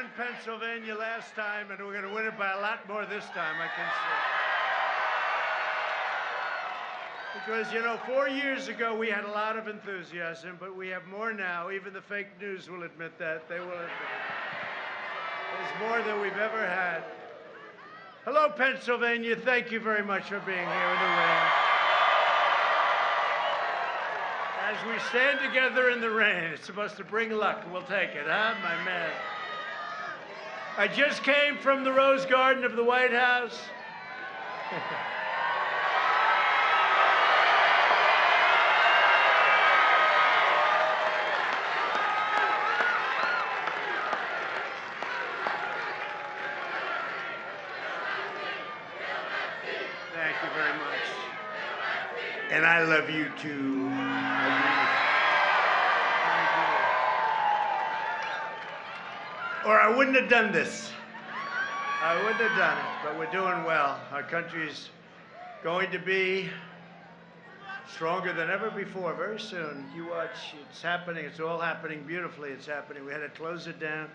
won Pennsylvania last time, and we're going to win it by a lot more this time, I can see. Because, you know, 4 years ago, we had a lot of enthusiasm, but we have more now. Even the fake news will admit that. They will admit it. There's more than we've ever had. Hello, Pennsylvania. Thank you very much for being here in the rain. As we stand together in the rain, it's supposed to bring luck. We'll take it, huh, my man? I just came from the Rose Garden of the White House. Thank you very much. And I love you too. Or I wouldn't have done this. I wouldn't have done it, but we're doing well. Our country's going to be stronger than ever before very soon. You watch, it's happening. It's all happening beautifully. It's happening. We had to close it down.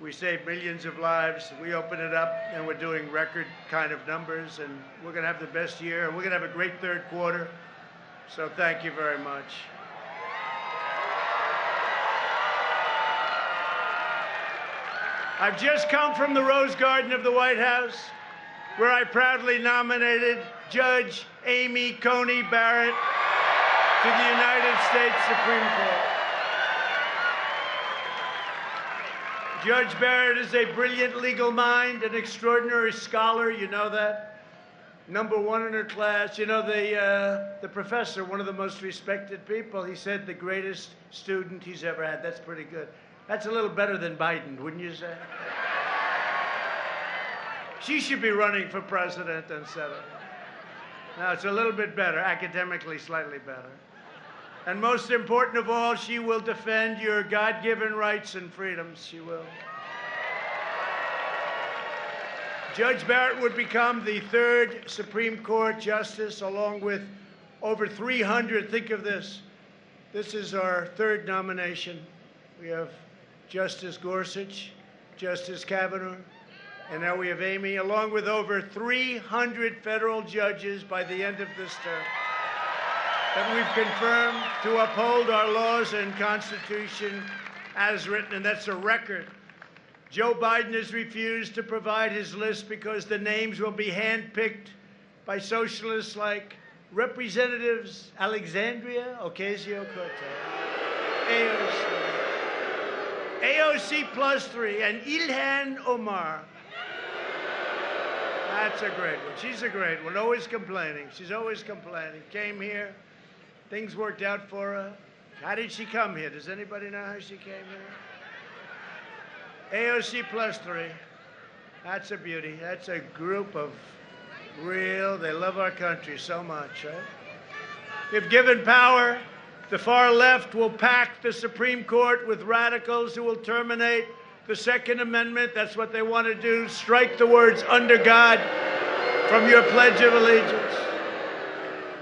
We saved millions of lives. We opened it up, and we're doing record kind of numbers, and we're going to have the best year, and we're going to have a great third quarter. So thank you very much. I've just come from the Rose Garden of the White House, where I proudly nominated Judge Amy Coney Barrett to the United States Supreme Court. Judge Barrett is a brilliant legal mind, an extraordinary scholar, you know that. #1 in her class. You know, the professor, one of the most respected people, he said the greatest student he's ever had. That's pretty good. That's a little better than Biden, wouldn't you say? She should be running for president and senator. Now, it's a little bit better, academically slightly better. And most important of all, she will defend your God-given rights and freedoms. She will. Judge Barrett would become the 3rd Supreme Court justice, along with over 300. Think of this. This is our 3rd nomination. We have Justice Gorsuch, Justice Kavanaugh, and now we have Amy, along with over 300 federal judges by the end of this term that we've confirmed to uphold our laws and Constitution as written, and that's a record. Joe Biden has refused to provide his list because the names will be handpicked by socialists like Representatives Alexandria Ocasio-Cortez, AOC +3, and Ilhan Omar. That's a great one. She's a great one. Always complaining. She's always complaining. Came here. Things worked out for her. How did she come here? Does anybody know how she came here? AOC +3. That's a beauty. That's a group of they love our country so much, right? If given power, the far left will pack the Supreme Court with radicals who will terminate the Second Amendment. That's what they want to do. Strike the words "under God" from your Pledge of Allegiance.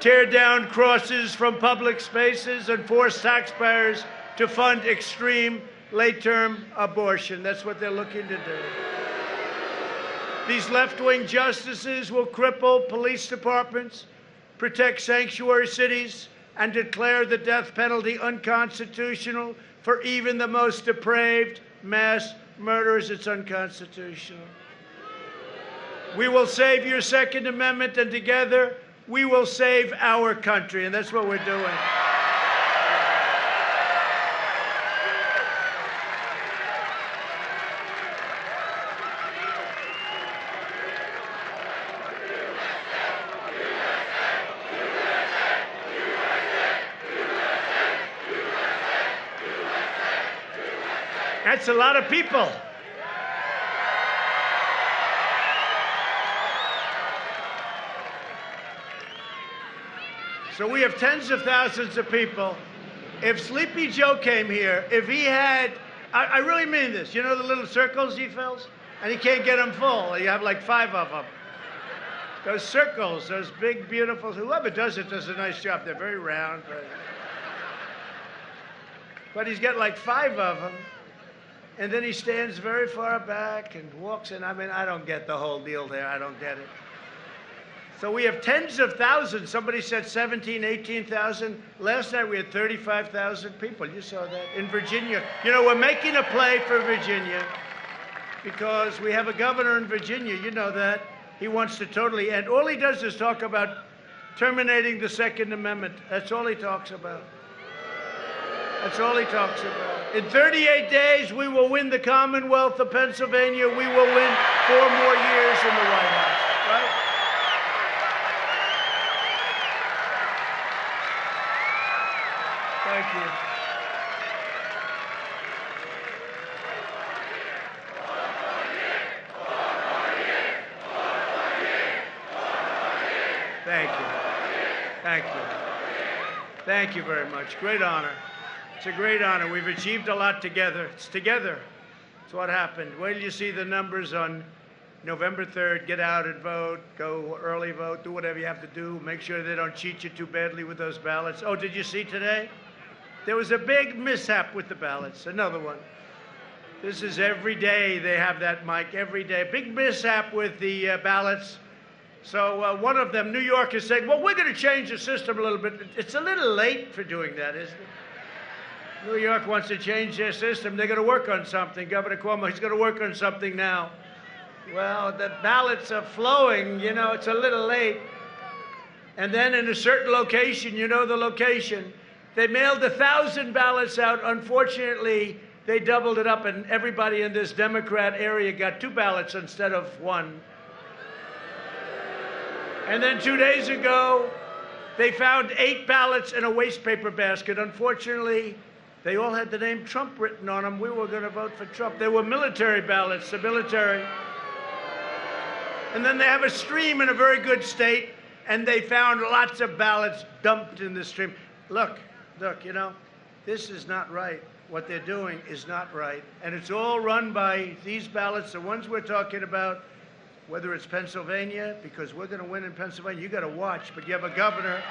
Tear down crosses from public spaces and force taxpayers to fund extreme late-term abortion. That's what they're looking to do. These left-wing justices will cripple police departments, protect sanctuary cities, and declare the death penalty unconstitutional for even the most depraved mass murderers. It's unconstitutional. We will save your Second Amendment, and together we will save our country, and that's what we're doing. That's a lot of people. So we have tens of thousands of people. If Sleepy Joe came here, if he had, I really mean this, you know the little circles he fills? And he can't get them full. You have like 5 of them. Those circles, those big, beautiful, whoever does it does a nice job. They're very round. But he's got like 5 of them. and then he stands very far back and walks in. I mean, I don't get the whole deal there. I don't get it. So we have tens of thousands. Somebody said 17, 18,000. Last night we had 35,000 people. You saw that in Virginia. You know, we're making a play for Virginia because we have a governor in Virginia. You know that. He wants to totally end. All he does is talk about terminating the Second Amendment. That's all he talks about. That's all he talks about. In 38 days, we will win the Commonwealth of Pennsylvania. We will win 4 more years in the White House, right? Thank you. Thank you. Thank you. Thank you very much. Great honor. It's a great honor. We've achieved a lot together. It's together. It's what happened. Wait till you see the numbers on November 3rd. Get out and vote. Go early vote. Do whatever you have to do. Make sure they don't cheat you too badly with those ballots. Oh, did you see today? There was a big mishap with the ballots. Another one. This is every day they have that, Mike. Every day. Big mishap with the ballots. So one of them, New York, is saying, well, we're going to change the system a little bit. It's a little late for doing that, isn't it? New York wants to change their system. They're going to work on something. Governor Cuomo, he's going to work on something now. Well, the ballots are flowing. You know, it's a little late. And then in a certain location, you know the location, they mailed 1,000 ballots out. Unfortunately, they doubled it up, and everybody in this Democrat area got 2 ballots instead of 1. And then 2 days ago, they found 8 ballots in a waste paper basket. Unfortunately, they all had the name Trump written on them. We were going to vote for Trump. They were military ballots, the military. And then they have a stream in a very good state, and they found lots of ballots dumped in the stream. Look, you know, this is not right. What they're doing is not right. And it's all run by these ballots, the ones we're talking about. Whether it's Pennsylvania, because we're going to win in Pennsylvania, you got to watch, but you have a governor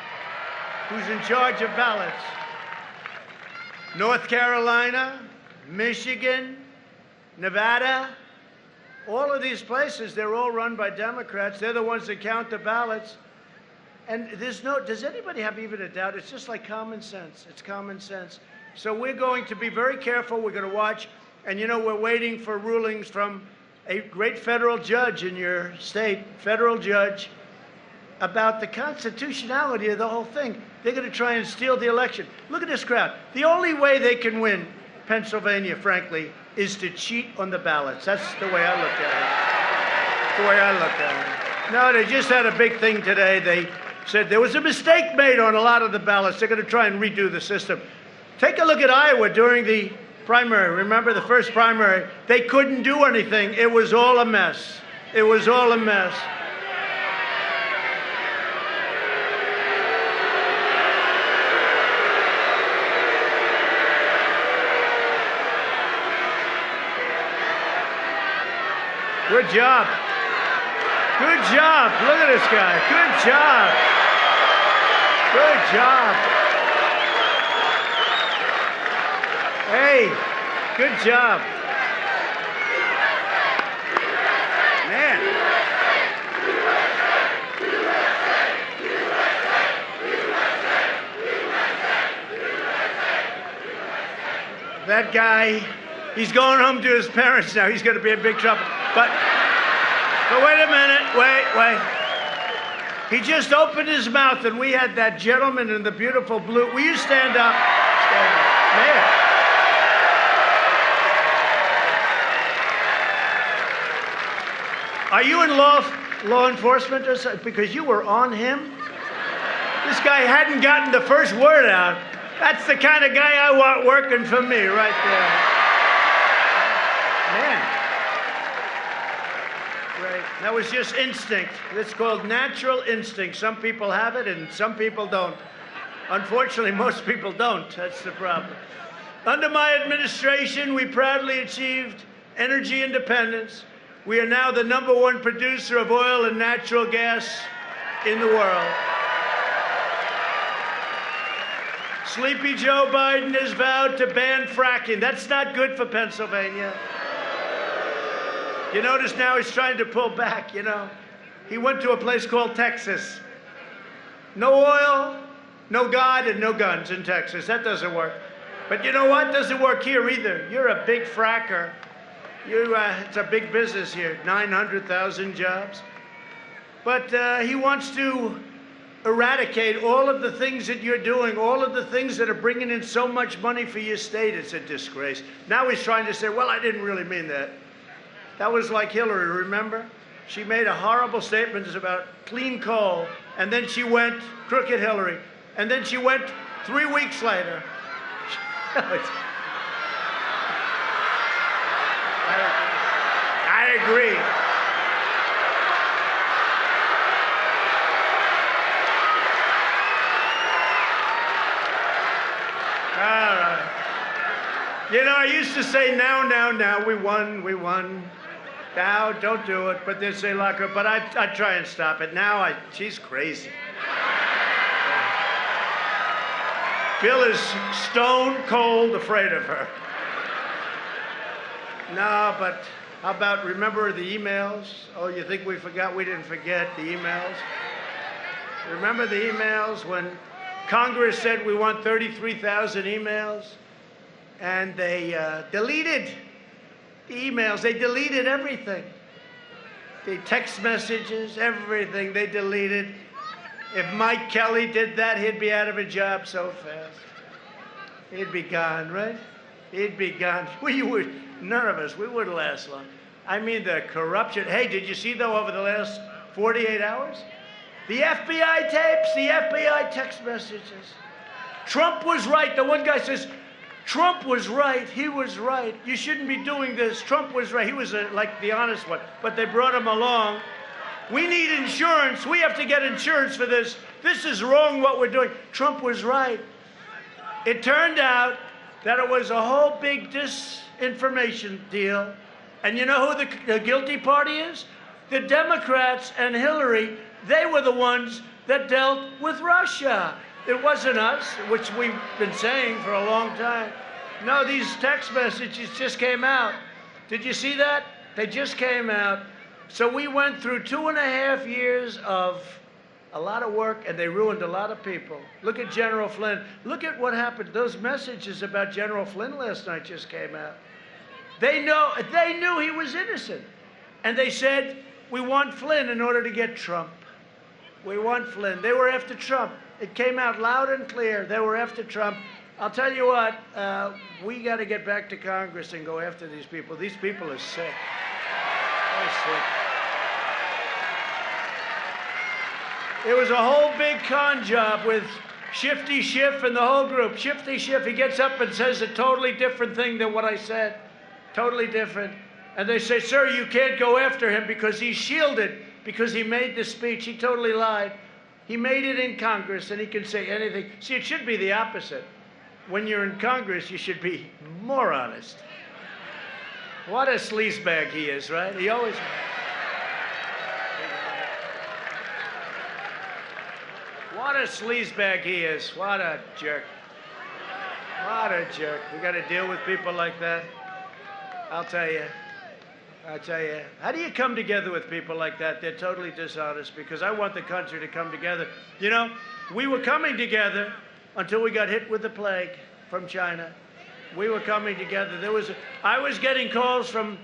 who's in charge of ballots. North Carolina, Michigan, Nevada, all of these places, they're all run by Democrats. They're the ones that count the ballots. And does anybody have even a doubt? It's just like common sense. It's common sense. So we're going to be very careful. We're going to watch. And, you know, we're waiting for rulings from a great federal judge in your state, federal judge, about the constitutionality of the whole thing. They're going to try and steal the election. Look at this crowd. The only way they can win Pennsylvania, frankly, is to cheat on the ballots. That's the way I look at it. That's the way I look at it. No, they just had a big thing today. They said there was a mistake made on a lot of the ballots. They're going to try and redo the system. Take a look at Iowa during the primary. Remember the first primary? They couldn't do anything. It was all a mess. It was all a mess. Good job. Good job. Look at this guy. Good job. Good job. Hey, good job. Man. That guy, he's going home to his parents now. He's going to be in big trouble. But wait a minute. Wait. He just opened his mouth, and we had that gentleman in the beautiful blue. Will you stand up? Stand up. Man. Are you in law enforcement or something? Because you were on him? This guy hadn't gotten the first word out. That's the kind of guy I want working for me right there. Man. Great. That was just instinct. It's called natural instinct. Some people have it and some people don't. Unfortunately, most people don't. That's the problem. Under my administration, we proudly achieved energy independence. We are now the #1 producer of oil and natural gas in the world. Sleepy Joe Biden has vowed to ban fracking. That's not good for Pennsylvania. You notice now he's trying to pull back, you know. He went to a place called Texas. No oil, no God, and no guns in Texas. That doesn't work. But you know what? Doesn't work here either. You're a big fracker. It's a big business here, 900,000 jobs. But he wants to eradicate all of the things that you're doing, all of the things that are bringing in so much money for your state. It's a disgrace. Now he's trying to say, well, I didn't really mean that. That was like Hillary, remember? She made a horrible statement about clean coal, and then she went, crooked Hillary, and then she went 3 weeks later. I agree. All right. You know, I used to say, now, we won. Now, don't do it, but they say lock her, but I try and stop it. Now, she's crazy. Bill is stone cold afraid of her. No, but how about, remember the emails? Oh, you think we forgot? We didn't forget the emails. Remember the emails when Congress said we want 33,000 emails? And they deleted the emails. They deleted everything. The text messages, everything they deleted. If Mike Kelly did that, he'd be out of a job so fast. He'd be gone, right? He'd be gone. None of us, we wouldn't last long. I mean, the corruption. Hey, did you see, though, over the last 48 hours? The FBI tapes, the FBI text messages. Trump was right. The one guy says, Trump was right. He was right. You shouldn't be doing this. Trump was right. He was like the honest one. But they brought him along. We need insurance. We have to get insurance for this. This is wrong what we're doing. Trump was right. It turned out that it was a whole big disinformation deal. And you know who the guilty party is? The Democrats and Hillary. They were the ones that dealt with Russia. It wasn't us, which we've been saying for a long time. No, these text messages just came out. Did you see that? They just came out. So we went through 2.5 years of a lot of work, and they ruined a lot of people. Look at General Flynn. Look at what happened. Those messages about General Flynn last night just came out. They knew he was innocent. And they said, we want Flynn in order to get Trump. We want Flynn. They were after Trump. It came out loud and clear. They were after Trump. I'll tell you what, we got to get back to Congress and go after these people. These people are sick. They're sick. It was a whole big con job with Shifty Schiff and the whole group. Shifty Schiff, he gets up and says a totally different thing than what I said. Totally different. And they say, sir, you can't go after him because he's shielded, because he made the speech. He totally lied. He made it in Congress, and he can say anything. See, it should be the opposite. When you're in Congress, you should be more honest. What a sleazebag he is, right? He always... What a sleazebag he is. What a jerk. What a jerk. We got to deal with people like that. I'll tell you. How do you come together with people like that? They're totally dishonest, because I want the country to come together. You know, we were coming together until we got hit with the plague from China. We were coming together. I was getting calls from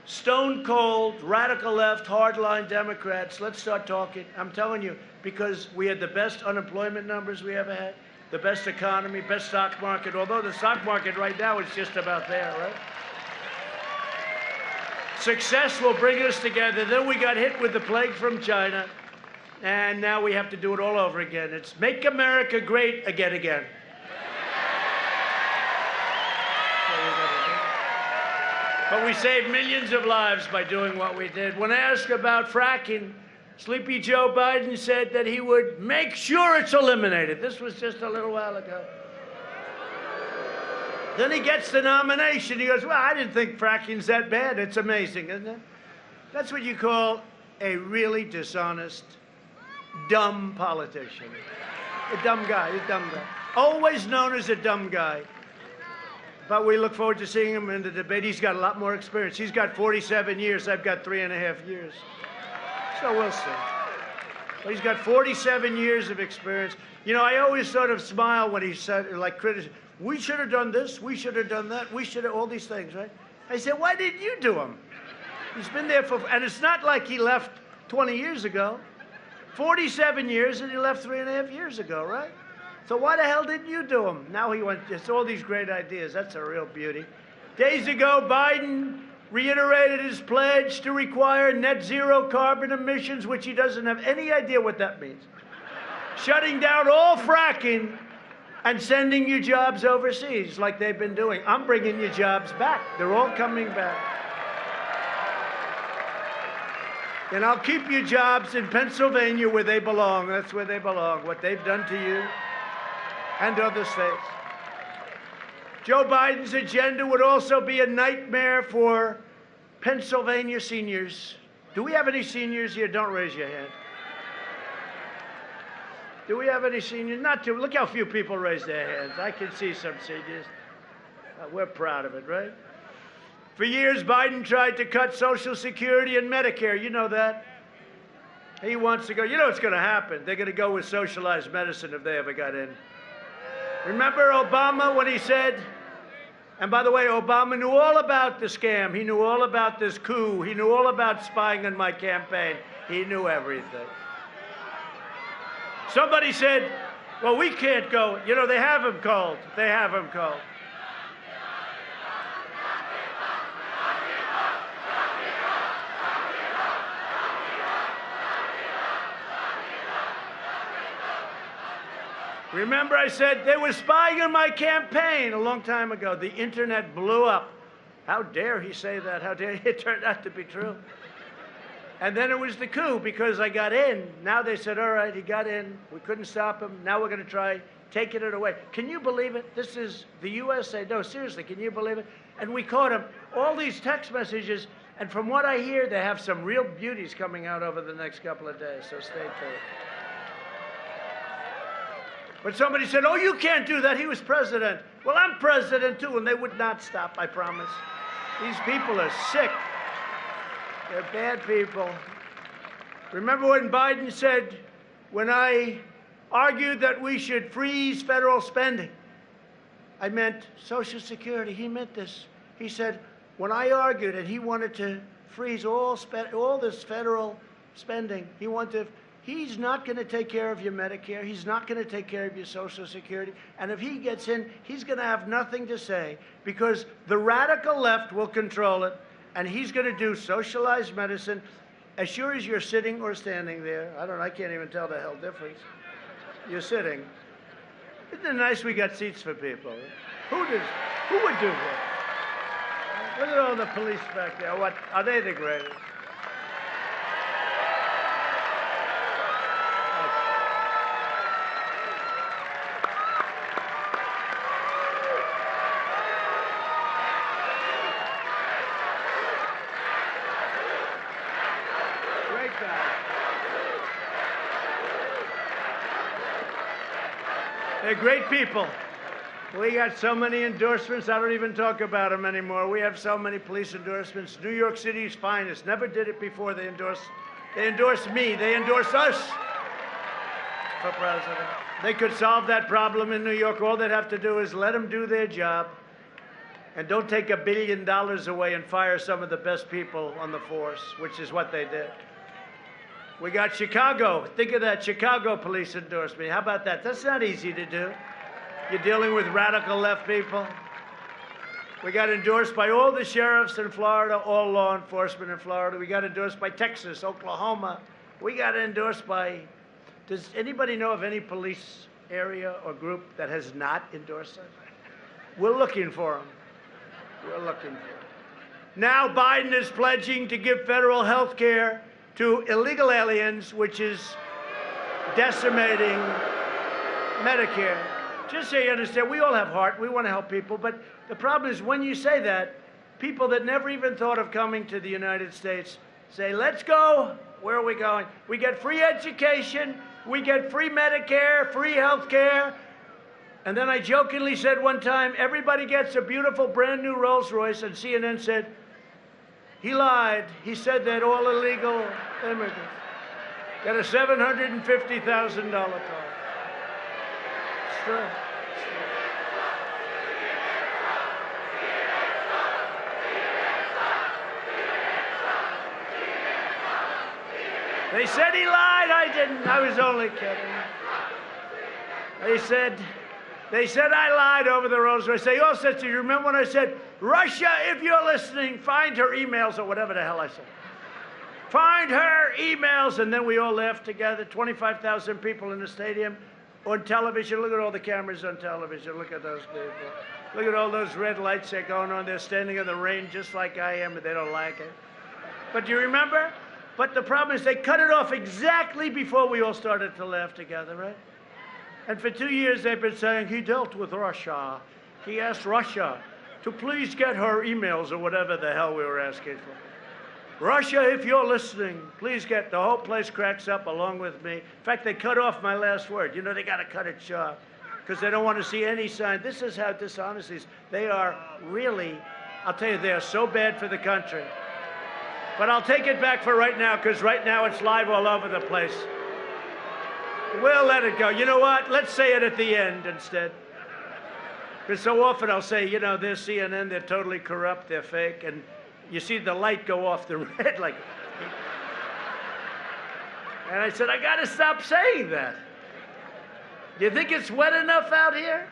stone cold, radical left, hardline Democrats. Let's start talking. I'm telling you, because we had the best unemployment numbers we ever had, the best economy, best stock market, although the stock market right now is just about there, right? Success will bring us together. Then we got hit with the plague from China, and now we have to do it all over again. It's make America great again. But we saved millions of lives by doing what we did. When asked about fracking, Sleepy Joe Biden said that he would make sure it's eliminated. This was just a little while ago. Then he gets the nomination. He goes, well, I didn't think fracking's that bad. It's amazing, isn't it? That's what you call a really dishonest, dumb politician. A dumb guy, a dumb guy. always known as a dumb guy. But we look forward to seeing him in the debate. He's got a lot more experience. He's got 47 years. I've got 3.5 years. So we'll see. But he's got 47 years of experience. You know, I always sort of smile when he said, like, we should have done this, we should have done that, we should have, all these things, right? I said, why didn't you do them? He's been there for, and it's not like he left 20 years ago. 47 years, and he left 3.5 years ago, right? So why the hell didn't you do them? Now he went, it's all these great ideas. That's a real beauty. Days ago, Biden reiterated his pledge to require net zero carbon emissions, which he doesn't have any idea what that means. Shutting down all fracking and sending you jobs overseas like they've been doing. I'm bringing you jobs back. They're all coming back. And I'll keep you jobs in Pennsylvania where they belong. That's where they belong, what they've done to you and other states. Joe Biden's agenda would also be a nightmare for Pennsylvania seniors. Do we have any seniors here? Don't raise your hand. Do we have any seniors? Not too. Look how few people raise their hands. I can see some seniors. We're proud of it, right? For years, Biden tried to cut Social Security and Medicare. You know that. He wants to go. You know what's going to happen? They're going to go with socialized medicine if they ever got in. Remember Obama when he said, and by the way, Obama knew all about the scam. He knew all about this coup. He knew all about spying on my campaign. He knew everything. Somebody said, well, we can't go. You know, they have him called. They have him called. Remember I said they were spying on my campaign a long time ago. The internet blew up. How dare he say that? How dare he? It turned out to be true. And then it was the coup because I got in. Now they said, all right, he got in. We couldn't stop him. Now we're going to try taking it away. Can you believe it? This is the USA. No, seriously, can you believe it? And we caught him. All these text messages, and from what I hear, they have some real beauties coming out over the next couple of days, so stay tuned. But somebody said, oh, you can't do that. He was president. Well, I'm president, too, and they would not stop, I promise. These people are sick. They're bad people. Remember when Biden said, when I argued that we should freeze federal spending, I meant Social Security. He meant this. He said, when I argued and he wanted to freeze all this federal spending, he's not going to take care of your Medicare. He's not going to take care of your Social Security. And if he gets in, he's going to have nothing to say because the radical left will control it, and he's going to do socialized medicine as sure as you're sitting or standing there. I can't even tell the hell difference. You're sitting. Isn't it nice we got seats for people? Who would do that? Look at all the police back there. What, are they the greatest? They're great people. We got so many endorsements, I don't even talk about them anymore. We have so many police endorsements. New York City's finest. Never did it before. They endorse me. They endorse us for president. They could solve that problem in New York. All they'd have to do is let them do their job and don't take $1 billion away and fire some of the best people on the force, which is what they did. We got Chicago. Think of that. Chicago police endorsed me. How about that? That's not easy to do. You're dealing with radical left people. We got endorsed by all the sheriffs in Florida, all law enforcement in Florida. We got endorsed by Texas, Oklahoma. We got endorsed by, does anybody know of any police area or group that has not endorsed us? We're looking for them. We're looking for them. Now Biden is pledging to give federal health care to illegal aliens, which is decimating Medicare. Just so you understand, we all have heart. We want to help people. But the problem is when you say that, people that never even thought of coming to the United States say, let's go. Where are we going? We get free education. We get free Medicare, free health care. And then I jokingly said one time, everybody gets a beautiful brand new Rolls Royce, and CNN said, he lied. He said that all illegal immigrants get a $750,000 car. It's true. They said he lied. I didn't. I was only kidding. They said I lied over the Rolls Royce. They all said, do you remember when I said, Russia, if you're listening, find her emails, or whatever the hell I said. Find her emails. And then we all laughed together. 25,000 people in the stadium on television. Look at all the cameras on television. Look at those people. Look at all those red lights that are going on. They're standing in the rain just like I am, and they don't like it. But do you remember? But the problem is they cut it off exactly before we all started to laugh together, right? And for 2 years they've been saying he dealt with Russia. He asked Russia to please get her emails, or whatever the hell we were asking for. Russia, if you're listening, please get, the whole place cracks up along with me. In fact, they cut off my last word. You know, they got to cut it short because they don't want to see any sign. This is how dishonest is. They are really, I'll tell you, they are so bad for the country. But I'll take it back for right now, because right now it's live all over the place. We'll let it go. You know what? Let's say it at the end instead. Because so often I'll say, you know, they're CNN, they're totally corrupt, they're fake, and you see the light go off the red like... And I said, I got to stop saying that. You think it's wet enough out here?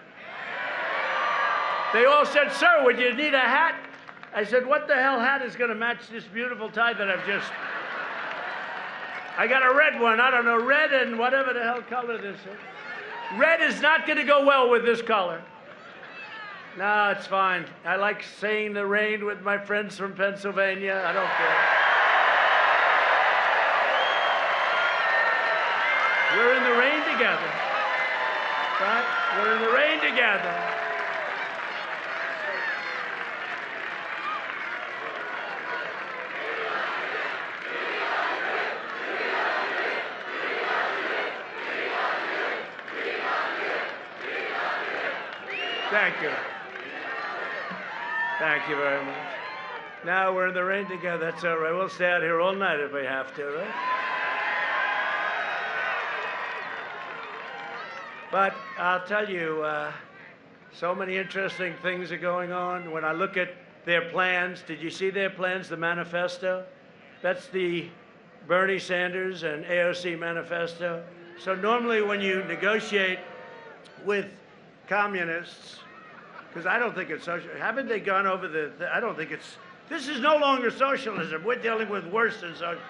They all said, sir, would you need a hat? I said, what the hell hat is going to match this beautiful tie that I've just... I got a red one. I don't know, red and whatever the hell color this is. Red is not going to go well with this color. No, it's fine. I like saying the rain with my friends from Pennsylvania. I don't care. We're in the rain together. Right? We're in the rain together. Thank you. Thank you very much. Now we're in the rain together. That's all right. We'll stay out here all night if we have to, right? But I'll tell you, so many interesting things are going on. When I look at their plans, did you see their plans, the manifesto? That's the Bernie Sanders and AOC manifesto. So normally when you negotiate with communists, because I don't think it's social. Haven't they gone over I don't think it's, this is no longer socialism. We're dealing with worse than socialism.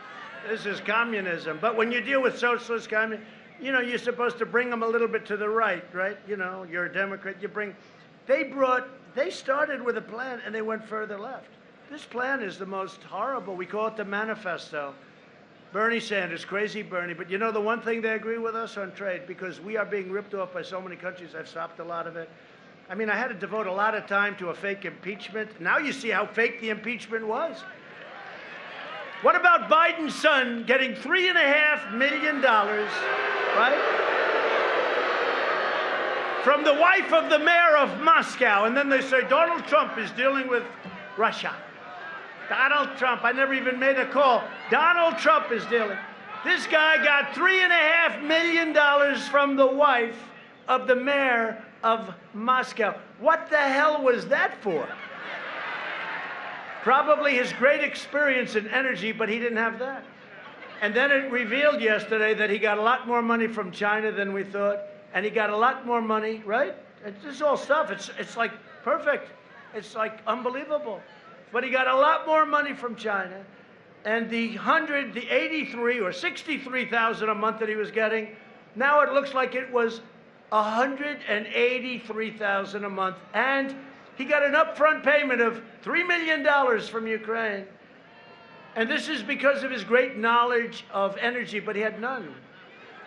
This is communism. But when you deal with socialist communism, you know, you're supposed to bring them a little bit to the right? You know, you're a Democrat, they started with a plan and they went further left. This plan is the most horrible. We call it the manifesto. Bernie Sanders, crazy Bernie. But you know the one thing they agree with us on trade, because we are being ripped off by so many countries. I've stopped a lot of it. I mean, I had to devote a lot of time to a fake impeachment. Now you see how fake the impeachment was. What about Biden's son getting $3.5 million, right? From the wife of the mayor of Moscow. And then they say Donald Trump is dealing with Russia. Donald Trump, I never even made a call. Donald Trump is dealing. This guy got $3.5 million from the wife of the mayor of Moscow. What the hell was that for? Probably his great experience in energy, but he didn't have that. And then it revealed yesterday that he got a lot more money from China than we thought, and he got a lot more money, right? It's all stuff. It's like perfect. It's like unbelievable. But he got a lot more money from China, and the 83 or 63,000 a month that he was getting, now it looks like it was 183,000 a month, and he got an upfront payment of $3 million from Ukraine. And this is because of his great knowledge of energy, but he had none.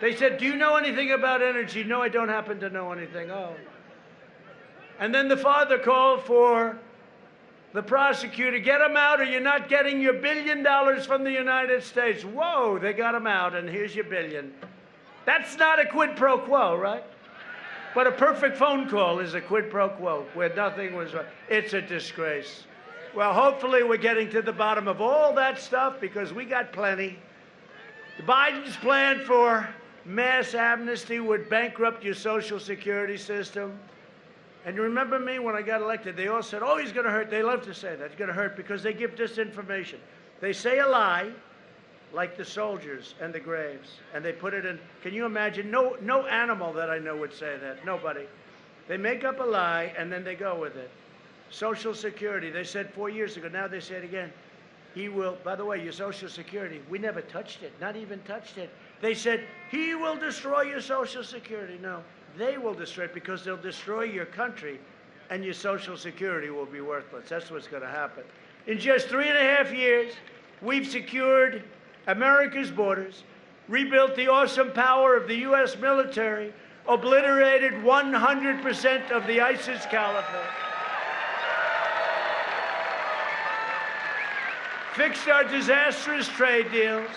They said, do you know anything about energy? No, I don't happen to know anything. Oh. And then the father called for the prosecutor, get him out or you're not getting your $1 billion from the United States. Whoa, they got him out, and here's your $1 billion. That's not a quid pro quo, right? But a perfect phone call is a quid pro quo where nothing was right. It's a disgrace. Well, hopefully we're getting to the bottom of all that stuff because we got plenty. Biden's plan for mass amnesty would bankrupt your Social Security system. And you remember me when I got elected, they all said, oh, he's going to hurt. They love to say that. He's going to hurt because they give disinformation. They say a lie, like the soldiers and the graves, and they put it in. Can you imagine? No animal that I know would say that. Nobody. They make up a lie, and then they go with it. Social Security, they said 4 years ago. Now they say it again. He will, by the way, your Social Security, we never touched it, not even touched it. They said, he will destroy your Social Security. No, they will destroy it because they'll destroy your country and your Social Security will be worthless. That's what's going to happen. In just 3.5 years, we've secured America's borders, rebuilt the awesome power of the U.S. military, obliterated 100% of the ISIS caliphate, fixed our disastrous trade deals,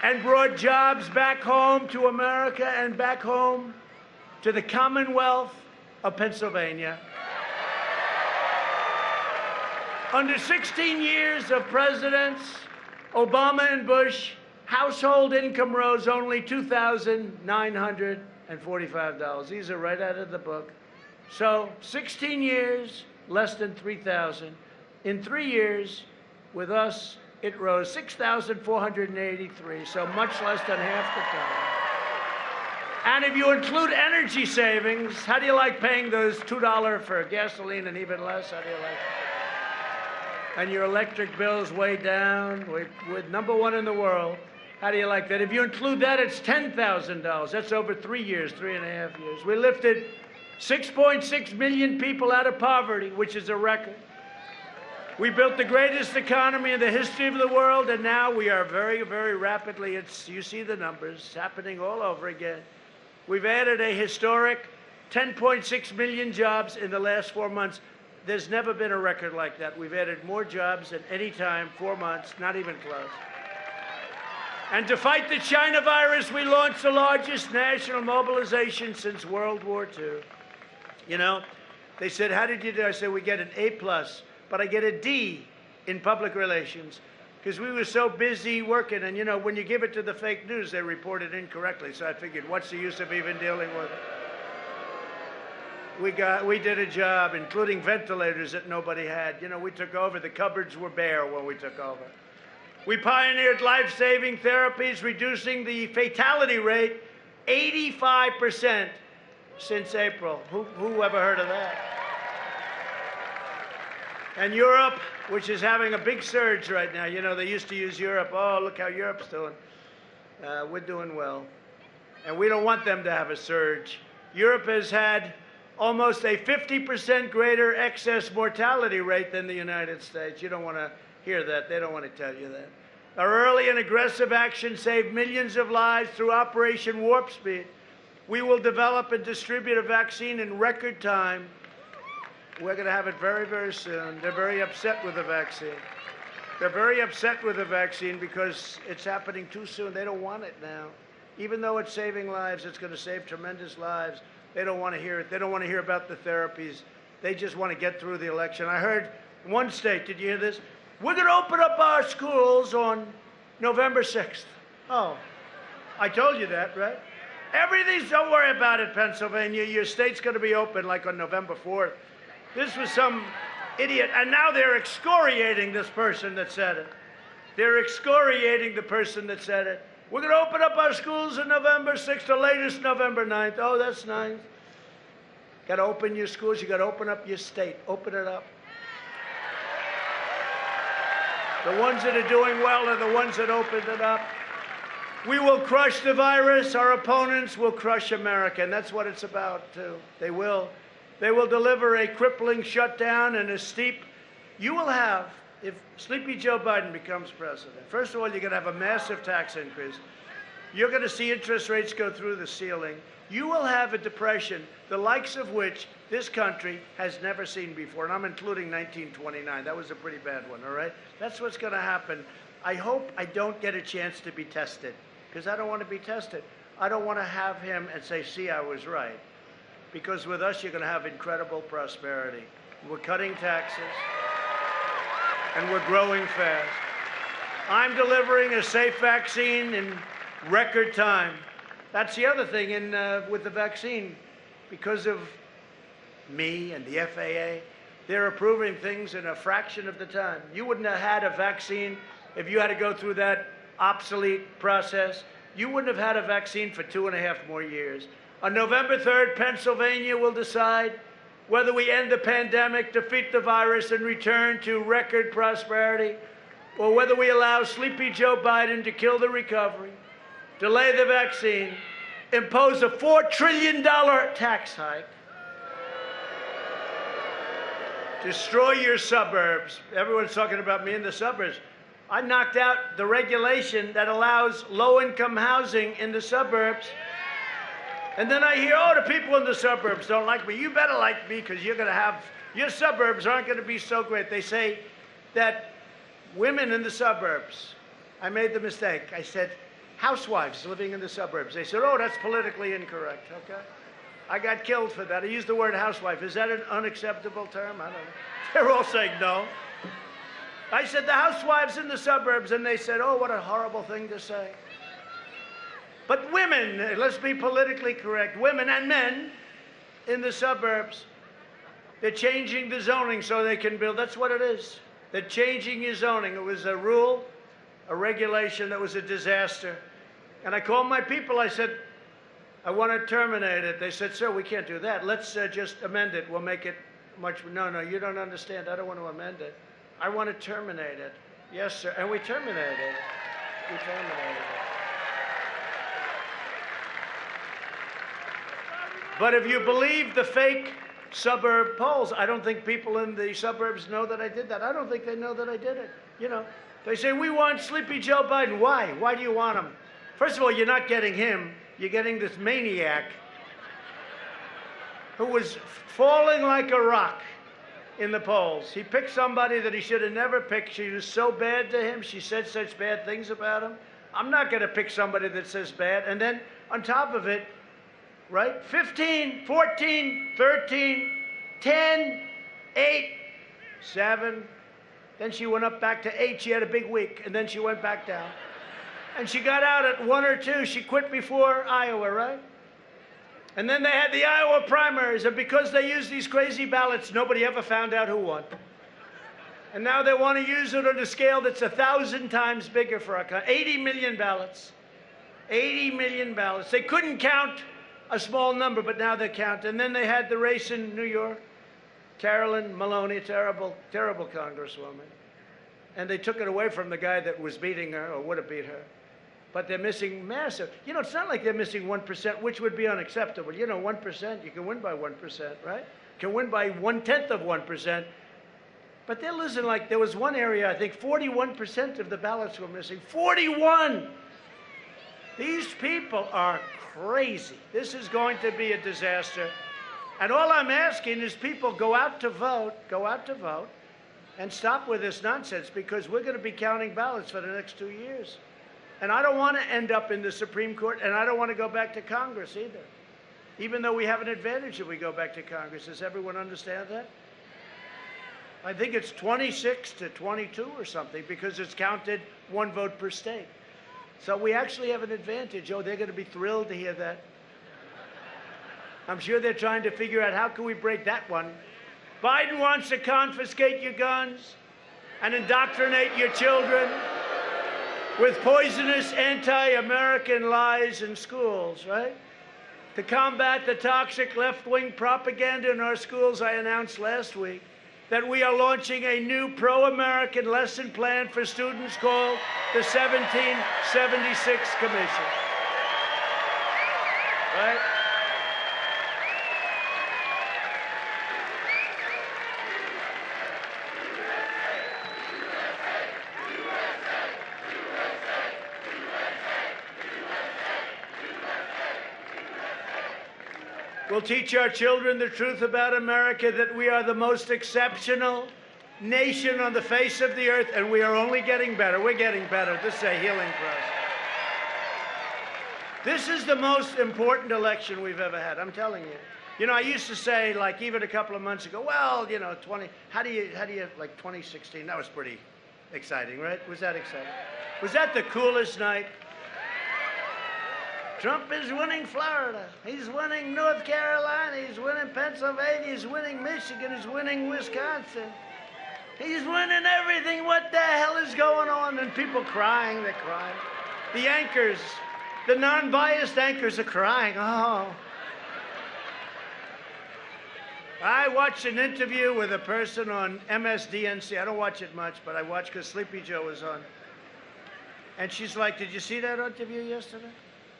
and brought jobs back home to America and back home to the Commonwealth of Pennsylvania. Under 16 years of presidents, Obama and Bush, household income rose only $2,945. These are right out of the book. So 16 years, less than 3,000. In 3 years, with us, it rose 6,483, so much less than half the time. And if you include energy savings, how do you like paying those $2 for gasoline and even less? How do you like it? And your electric bill's way down. We're #1 in the world. How do you like that? If you include that, it's $10,000. That's over 3 years, 3.5 years. We lifted 6.6 million people out of poverty, which is a record. We built the greatest economy in the history of the world, and now we are very, very rapidly, you see the numbers, happening all over again. We've added a historic 10.6 million jobs in the last 4 months. There's never been a record like that. We've added more jobs than any time, 4 months, not even close. And to fight the China virus, we launched the largest national mobilization since World War II. You know, they said, how did you do? I said, we get an A+, but I get a D in public relations because we were so busy working. And, you know, when you give it to the fake news, they report it incorrectly. So I figured, what's the use of even dealing with it? We did a job, including ventilators that nobody had. You know, we took over. The cupboards were bare when we took over. We pioneered life-saving therapies, reducing the fatality rate 85% since April. Who ever heard of that? And Europe, which is having a big surge right now. You know, they used to use Europe. Oh, look how Europe's doing. We're doing well. And we don't want them to have a surge. Europe has had almost a 50% greater excess mortality rate than the United States. You don't want to hear that. They don't want to tell you that. Our early and aggressive action saved millions of lives through Operation Warp Speed. We will develop and distribute a vaccine in record time. We're going to have it very, very soon. They're very upset with the vaccine. They're very upset with the vaccine because it's happening too soon. They don't want it now. Even though it's saving lives, it's going to save tremendous lives. They don't want to hear it. They don't want to hear about the therapies. They just want to get through the election. I heard one state, did you hear this? We're going to open up our schools on November 6th. Oh, I told you that, right? Everything's, don't worry about it, Pennsylvania. Your state's going to be open like on November 4th. This was some idiot, and now they're excoriating this person that said it. They're excoriating the person that said it. We're going to open up our schools on November 6th, the latest November 9th. Oh, that's nice. Got to open your schools. You got to open up your state. Open it up. The ones that are doing well are the ones that opened it up. We will crush the virus. Our opponents will crush America, and that's what it's about, too. They will. They will deliver a crippling shutdown and a steep. You will have, if Sleepy Joe Biden becomes president, first of all, you're going to have a massive tax increase. You're going to see interest rates go through the ceiling. You will have a depression, the likes of which this country has never seen before, and I'm including 1929. That was a pretty bad one, all right? That's what's going to happen. I hope I don't get a chance to be tested, because I don't want to be tested. I don't want to have him and say, see, I was right. because with us you're going to have incredible prosperity. We're cutting taxes, and we're growing fast. I'm delivering a safe vaccine in record time. That's the other thing with the vaccine. Because of me and the FAA, they're approving things in a fraction of the time. You wouldn't have had a vaccine if you had to go through that obsolete process. You wouldn't have had a vaccine for 2.5 more years. On November 3rd, Pennsylvania will decide whether we end the pandemic, defeat the virus, and return to record prosperity, or whether we allow sleepy Joe Biden to kill the recovery, delay the vaccine, impose a $4 trillion tax hike, destroy your suburbs. Everyone's talking about me in the suburbs. I knocked out the regulation that allows low-income housing in the suburbs. And then I hear, oh, the people in the suburbs don't like me. You better like me because you're going to have, your suburbs aren't going to be so great. They say that women in the suburbs, I made the mistake. I said housewives living in the suburbs. They said, oh, that's politically incorrect, okay? I got killed for that. I used the word housewife. Is that an unacceptable term? I don't know. They're all saying no. I said the housewives in the suburbs, and they said, oh, what a horrible thing to say. But women, let's be politically correct, women and men in the suburbs, they're changing the zoning so they can build. That's what it is. They're changing your zoning. It was a rule, a regulation that was a disaster. And I called my people. I said, I want to terminate it. They said, sir, we can't do that. Let's just amend it. We'll make it much. No, you don't understand. I don't want to amend it. I want to terminate it. Yes, sir. And we terminated it. We terminated it. But if you believe the fake suburb polls, I don't think people in the suburbs know that I did that. I don't think they know that I did it. You know, they say, we want Sleepy Joe Biden. Why? Why do you want him? First of all, you're not getting him. You're getting this maniac who was falling like a rock in the polls. He picked somebody that he should have never picked. She was so bad to him. She said such bad things about him. I'm not going to pick somebody that says bad. And then on top of it, right, 15, 14, 13, 10, 8, 7. Then she went up back to 8. She had a big week. And then she went back down. And she got out at 1 or 2. She quit before Iowa, right? And then they had the Iowa primaries, and because they used these crazy ballots, nobody ever found out who won. And now they want to use it on a scale that's 1,000 times bigger for our country. 80 million ballots. 80 million ballots. They couldn't count a small number, but now they count. And then they had the race in New York. Carolyn Maloney, terrible, terrible congresswoman. And they took it away from the guy that was beating her or would have beat her. But they're missing massive. You know, it's not like they're missing 1%, which would be unacceptable. You know, 1%, you can win by 1%, right? You can win by 1/10 of 1%. But they're losing, like, there was one area, I think 41% of the ballots were missing. 41! These people are crazy. This is going to be a disaster. And all I'm asking is people go out to vote, and stop with this nonsense, because we're going to be counting ballots for the next 2 years. And I don't want to end up in the Supreme Court, and I don't want to go back to Congress either, even though we have an advantage if we go back to Congress. Does everyone understand that? I think it's 26 to 22 or something, because it's counted 1 vote per state. So we actually have an advantage. Oh, they're going to be thrilled to hear that. I'm sure they're trying to figure out, how can we break that one? Biden wants to confiscate your guns and indoctrinate your children with poisonous anti-American lies in schools, right? To combat the toxic left-wing propaganda in our schools, I announced last week that we are launching a new pro-American lesson plan for students called the 1776 Commission, right? We'll teach our children the truth about America, that we are the most exceptional nation on the face of the earth, and we are only getting better. We're getting better. This is a healing process. This is the most important election we've ever had, I'm telling you. You know, I used to say, like, even a couple of months ago, well, you know, how do you, like, 2016, that was pretty exciting, right? Was that exciting? Was that the coolest night? Trump is winning Florida. He's winning North Carolina. He's winning Pennsylvania. He's winning Michigan. He's winning Wisconsin. He's winning everything. What the hell is going on? And people crying, they're crying. The anchors, the non-biased anchors are crying. Oh. I watched an interview with a person on MSDNC. I don't watch it much, but I watch because Sleepy Joe was on. And she's like, did you see that interview yesterday?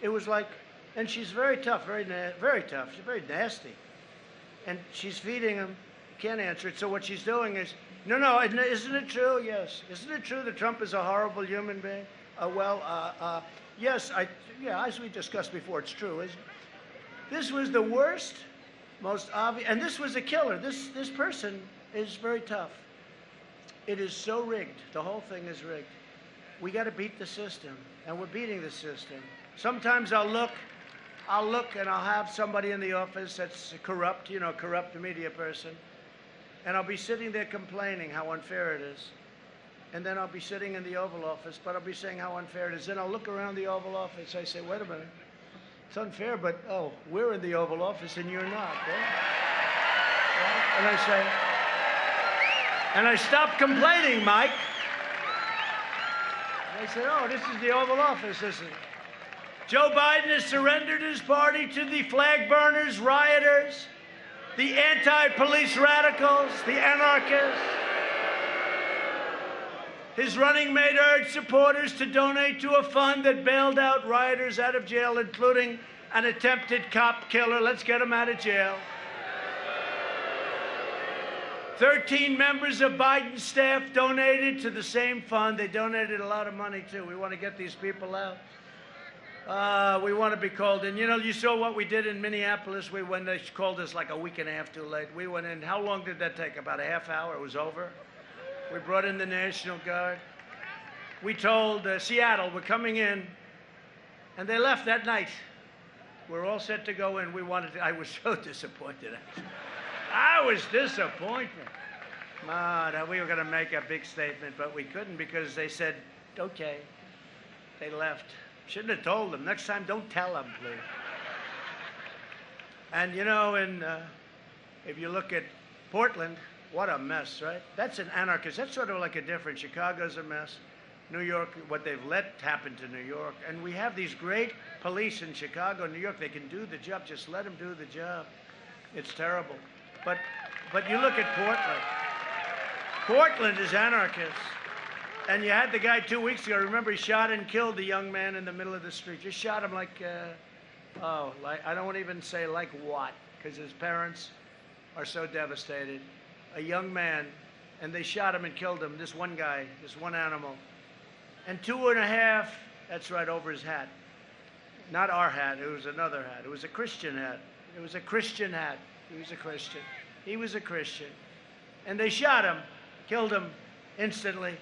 It was like, and she's very tough, very tough. She's very nasty. And she's feeding him, can't answer it. So what she's doing is, no, isn't it true? Yes. Isn't it true that Trump is a horrible human being? Yes, as we discussed before, it's true, isn't it? This was the worst, most obvious, and this was a killer. This person is very tough. It is so rigged. The whole thing is rigged. We got to beat the system, and we're beating the system. Sometimes I'll look and I'll have somebody in the office that's corrupt, you know, corrupt media person, and I'll be sitting there complaining how unfair it is. And then I'll be sitting in the Oval Office, but I'll be saying how unfair it is. Then I'll look around the Oval Office. I say, wait a minute. It's unfair, but, oh, we're in the Oval Office and you're not. And I say, and I stop complaining, Mike. And I said, oh, this is the Oval Office, isn't it? Joe Biden has surrendered his party to the flag burners, rioters, the anti-police radicals, the anarchists. His running mate urged supporters to donate to a fund that bailed out rioters out of jail, including an attempted cop killer. Let's get him out of jail. 13 members of Biden's staff donated to the same fund. They donated a lot of money, too. We want to get these people out. We want to be called in. You know, you saw what we did in Minneapolis. When they called us like a week and a half too late. We went in. How long did that take? About a half hour. It was over. We brought in the National Guard. We told Seattle, we're coming in. And they left that night. We're all set to go in. I was so disappointed. I was disappointed. We were going to make a big statement, but we couldn't because they said, okay. They left. Shouldn't have told them. Next time, don't tell them, please. And, you know, if you look at Portland, what a mess, right? That's an anarchist. That's sort of like a different. Chicago's a mess. New York, what they've let happen to New York. And we have these great police in Chicago, New York. They can do the job. Just let them do the job. It's terrible. But you look at Portland. Portland is anarchist. And you had the guy 2 weeks ago. Remember, he shot and killed the young man in the middle of the street. Just shot him like I don't want to even say like what, because his parents are so devastated. A young man, and they shot him and killed him. This one guy, this one animal. And 2.5, that's right, over his hat. Not our hat, it was another hat. It was a Christian hat. It was a Christian hat. He was a Christian. He was a Christian. And they shot him, killed him instantly.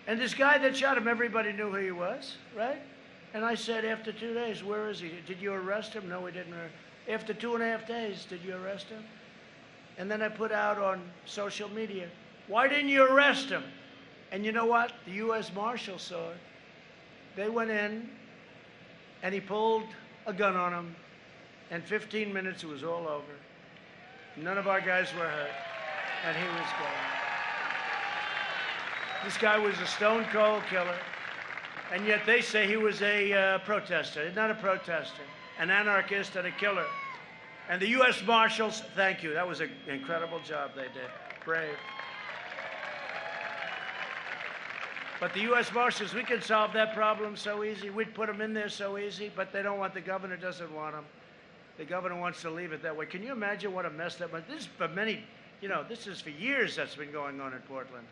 And this guy that shot him, everybody knew who he was, right? And I said, after 2 days, where is he? Did you arrest him? No, we didn't. After 2.5 days, did you arrest him? And then I put out on social media, why didn't you arrest him? And you know what? The U.S. Marshals saw it. They went in, and he pulled a gun on him. And 15 minutes, it was all over. None of our guys were hurt, and he was gone. This guy was a stone-cold killer, and yet they say he was a protester. He's not a protester, an anarchist and a killer. And the U.S. Marshals, thank you. That was an incredible job they did. Brave. But the U.S. Marshals, we could solve that problem so easy. We'd put them in there so easy, but they don't want, the governor doesn't want them. The governor wants to leave it that way. Can you imagine what a mess that was? This is for many, you know, this is for years that's been going on in Portland.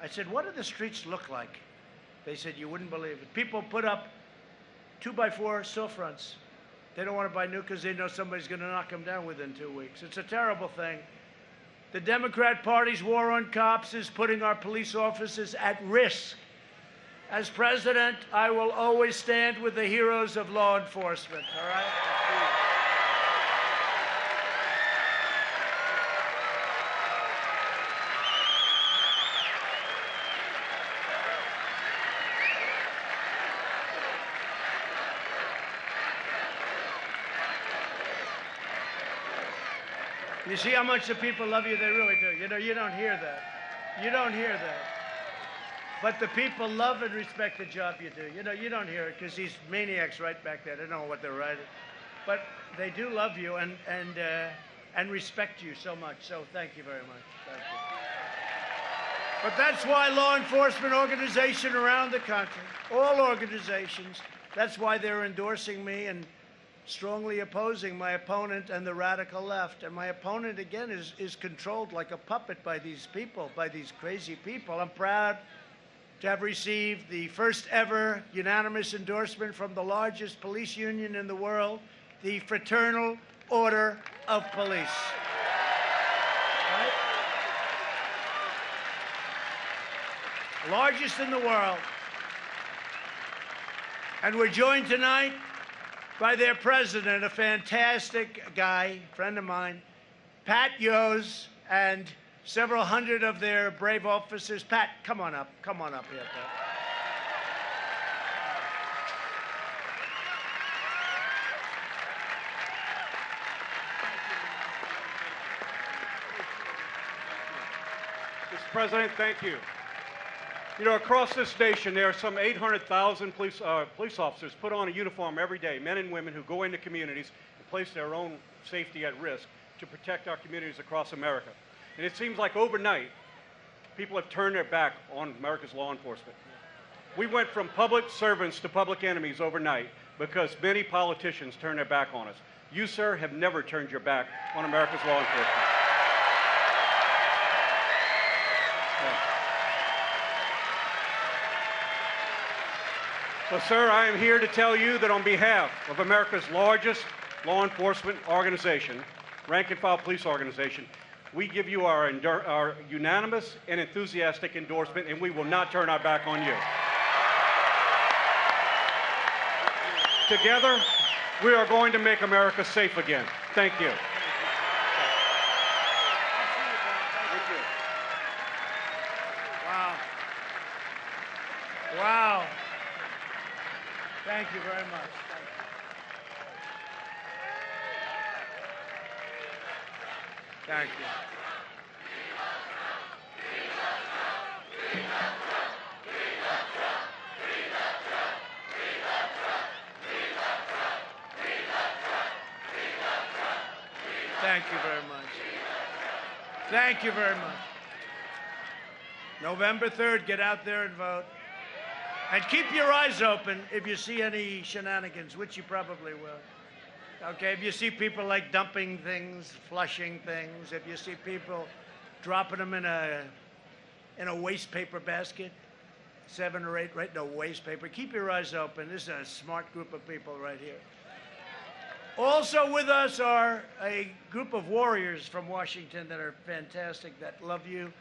I said, what do the streets look like? They said, you wouldn't believe it. People put up 2x4 storefronts. They don't want to buy new because they know somebody's going to knock them down within 2 weeks. It's a terrible thing. The Democrat Party's war on cops is putting our police officers at risk. As president, I will always stand with the heroes of law enforcement, all right? You see how much the people love you? They really do. You know, you don't hear that. You don't hear that. But the people love and respect the job you do. You know, you don't hear it because these maniacs right back there, they don't know what they're writing. But they do love you and respect you so much. So thank you very much. Thank you. But that's why law enforcement organizations around the country, all organizations, that's why they're endorsing me and strongly opposing my opponent and the radical left. And my opponent, again, is controlled like a puppet by these people, by these crazy people. I'm proud to have received the first ever unanimous endorsement from the largest police union in the world, the Fraternal Order of Police. Right? Largest in the world. And we're joined tonight by their president, a fantastic guy, friend of mine, Pat Yose, and several hundred of their brave officers. Pat, come on up. Come on up here, Pat. Mr. President, thank you. You know, across this nation, there are some 800,000 police officers put on a uniform every day, men and women who go into communities and place their own safety at risk to protect our communities across America. And it seems like overnight, people have turned their back on America's law enforcement. We went from public servants to public enemies overnight because many politicians turned their back on us. You, sir, have never turned your back on America's law enforcement. So, sir, I am here to tell you that on behalf of America's largest law enforcement organization, rank and file police organization, we give you our unanimous and enthusiastic endorsement, and we will not turn our back on you. Together, we are going to make America safe again. Thank you. Wow. Wow. Thank you very much. Thank you. Thank you very much. Thank you very much. November 3rd, get out there and vote. And keep your eyes open if you see any shenanigans, which you probably will. Okay, if you see people like dumping things, flushing things, if you see people dropping them in a waste paper basket, 7 or 8 right in a waste paper, keep your eyes open. This is a smart group of people right here. Also with us are a group of warriors from Washington that are fantastic, that love you.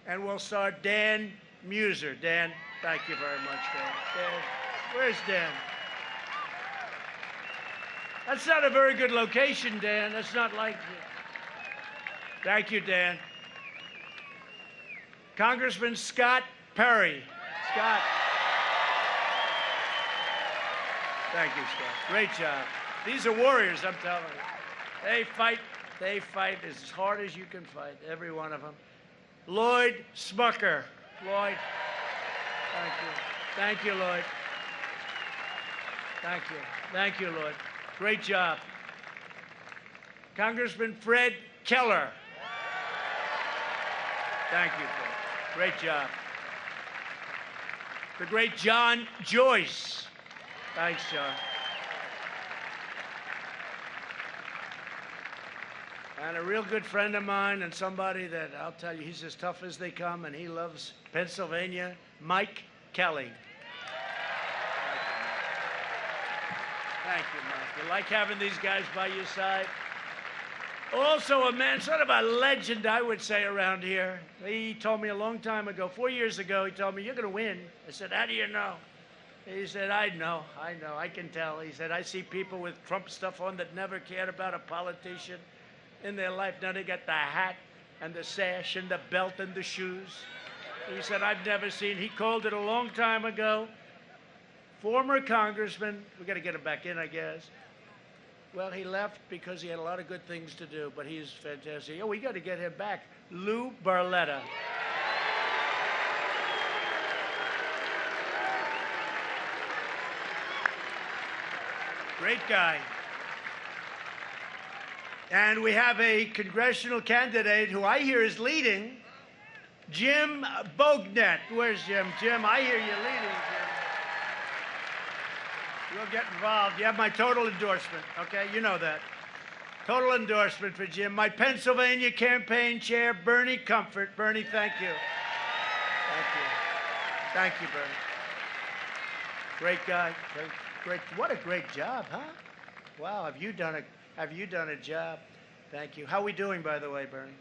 And we'll start Dan Muser. Dan, thank you very much, Dan. Dan, where's Dan? That's not a very good location, Dan. That's not like you. Thank you, Dan. Congressman Scott Perry. Scott. Thank you, Scott. Great job. These are warriors, I'm telling you. They fight as hard as you can fight, every one of them. Lloyd Smucker. Lloyd. Thank you. Thank you, Lloyd. Thank you. Thank you, Lloyd. Great job. Congressman Fred Keller. Thank you, Fred. Great job. The great John Joyce. Thanks, John. And a real good friend of mine and somebody that I'll tell you, he's as tough as they come and he loves Pennsylvania, Mike Kelly. Thank you, Mike. You like having these guys by your side? Also a man, sort of a legend, I would say, around here. He told me a long time ago, 4 years ago, he told me, you're going to win. I said, how do you know? He said, I know, I can tell. He said, I see people with Trump stuff on that never cared about a politician in their life. Now they got the hat and the sash and the belt and the shoes. He said, I've never seen, he called it a long time ago. Former congressman, we got to get him back in, I guess. Well, he left because he had a lot of good things to do, but he's fantastic. Oh, we got to get him back. Lou Barletta. Great guy. And we have a congressional candidate who I hear is leading, Jim Bognet. Where's Jim? Jim, I hear you leading, Jim. You'll get involved. You have my total endorsement, okay? You know that. Total endorsement for Jim. My Pennsylvania campaign chair, Bernie Comfort. Bernie, thank you. Thank you. Thank you, Bernie. Great guy. Great. What a great job, huh? Wow, have you done a job? Thank you. How are we doing, by the way, Bernie?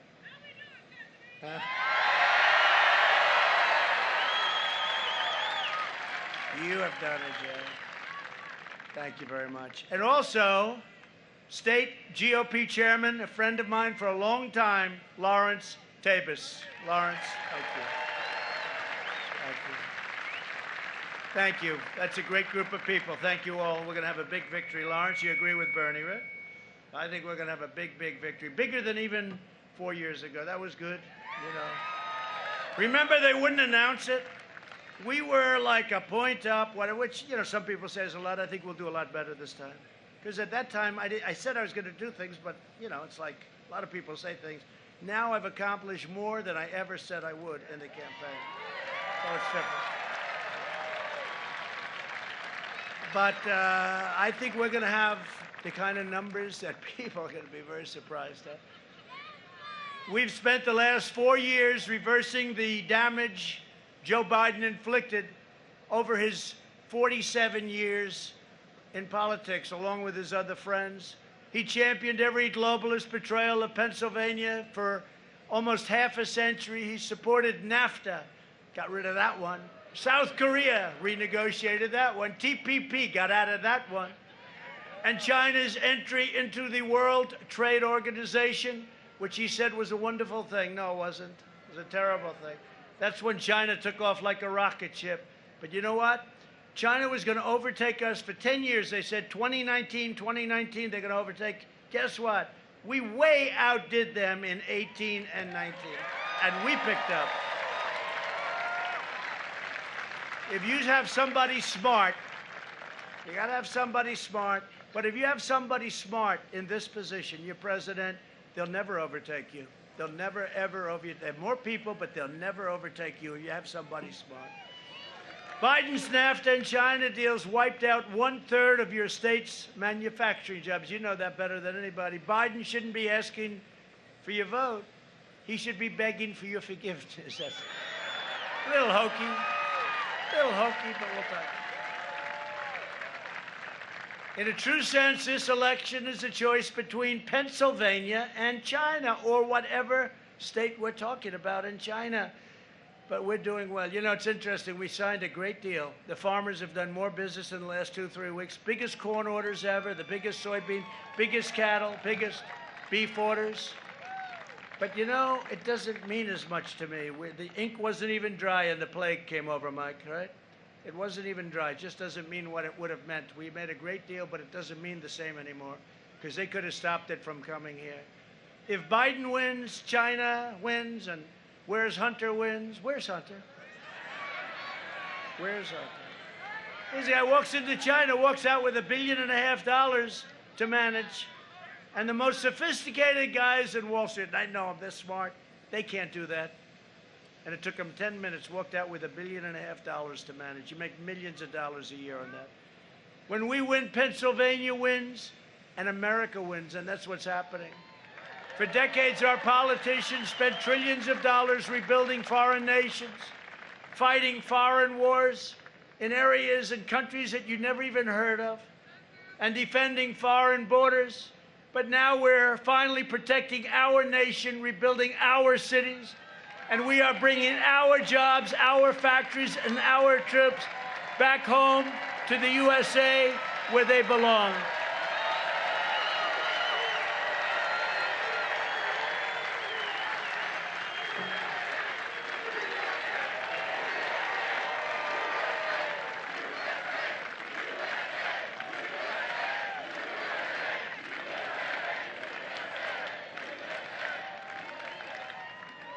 Huh? You have done a job. Thank you very much. And also, State GOP Chairman, a friend of mine for a long time, Lawrence Tabus. Lawrence, thank you. Thank you. Thank you. That's a great group of people. Thank you all. We're going to have a big victory. Lawrence, you agree with Bernie, right? I think we're going to have a big, big victory. Bigger than even 4 years ago. That was good, you know. Remember, they wouldn't announce it? We were like a point up, which, you know, some people say is a lot. I think we'll do a lot better this time. Because at that time, I said I was going to do things, but, you know, it's like a lot of people say things. Now I've accomplished more than I ever said I would in the campaign. So it's different. But I think we're going to have the kind of numbers that people are going to be very surprised at. We've spent the last 4 years reversing the damage Joe Biden inflicted over his 47 years in politics, along with his other friends. He championed every globalist betrayal of Pennsylvania for almost half a century. He supported NAFTA, got rid of that one. South Korea renegotiated that one. TPP got out of that one. And China's entry into the World Trade Organization, which he said was a wonderful thing. No, it wasn't. It was a terrible thing. That's when China took off like a rocket ship. But you know what? China was going to overtake us for 10 years. They said 2019, they're going to overtake. Guess what? We way outdid them in 18 and 19. And we picked up. If you have somebody smart, you got to have somebody smart. But if you have somebody smart in this position, your president, they'll never overtake you. They'll never, ever overtake you. They have more people, but they'll never overtake you if you have somebody smart. Biden's NAFTA and China deals wiped out 1/3 of your state's manufacturing jobs. You know that better than anybody. Biden shouldn't be asking for your vote. He should be begging for your forgiveness. That's a little hokey. But we'll talk. In a true sense, this election is a choice between Pennsylvania and China, or whatever state we're talking about in China. But we're doing well. You know, it's interesting. We signed a great deal. The farmers have done more business in the last 2-3 weeks. Biggest corn orders ever, the biggest soybean, biggest cattle, biggest beef orders. But, you know, it doesn't mean as much to me. The ink wasn't even dry and the plague came over, Mike, right? It wasn't even dry. It just doesn't mean what it would have meant. We made a great deal, but it doesn't mean the same anymore because they could have stopped it from coming here. If Biden wins, China wins, and where's Hunter wins? Where's Hunter? Where's Hunter? This guy walks into China, walks out with $1.5 billion to manage. And the most sophisticated guys in Wall Street, and I know them, they're smart, they can't do that. And it took them 10 minutes, walked out with $1.5 billion to manage. You make millions of dollars a year on that. When we win, Pennsylvania wins, and America wins, and that's what's happening. For decades, our politicians spent trillions of dollars rebuilding foreign nations, fighting foreign wars in areas and countries that you never even heard of, and defending foreign borders. But now we're finally protecting our nation, rebuilding our cities, and we are bringing our jobs, our factories, and our troops back home to the USA where they belong.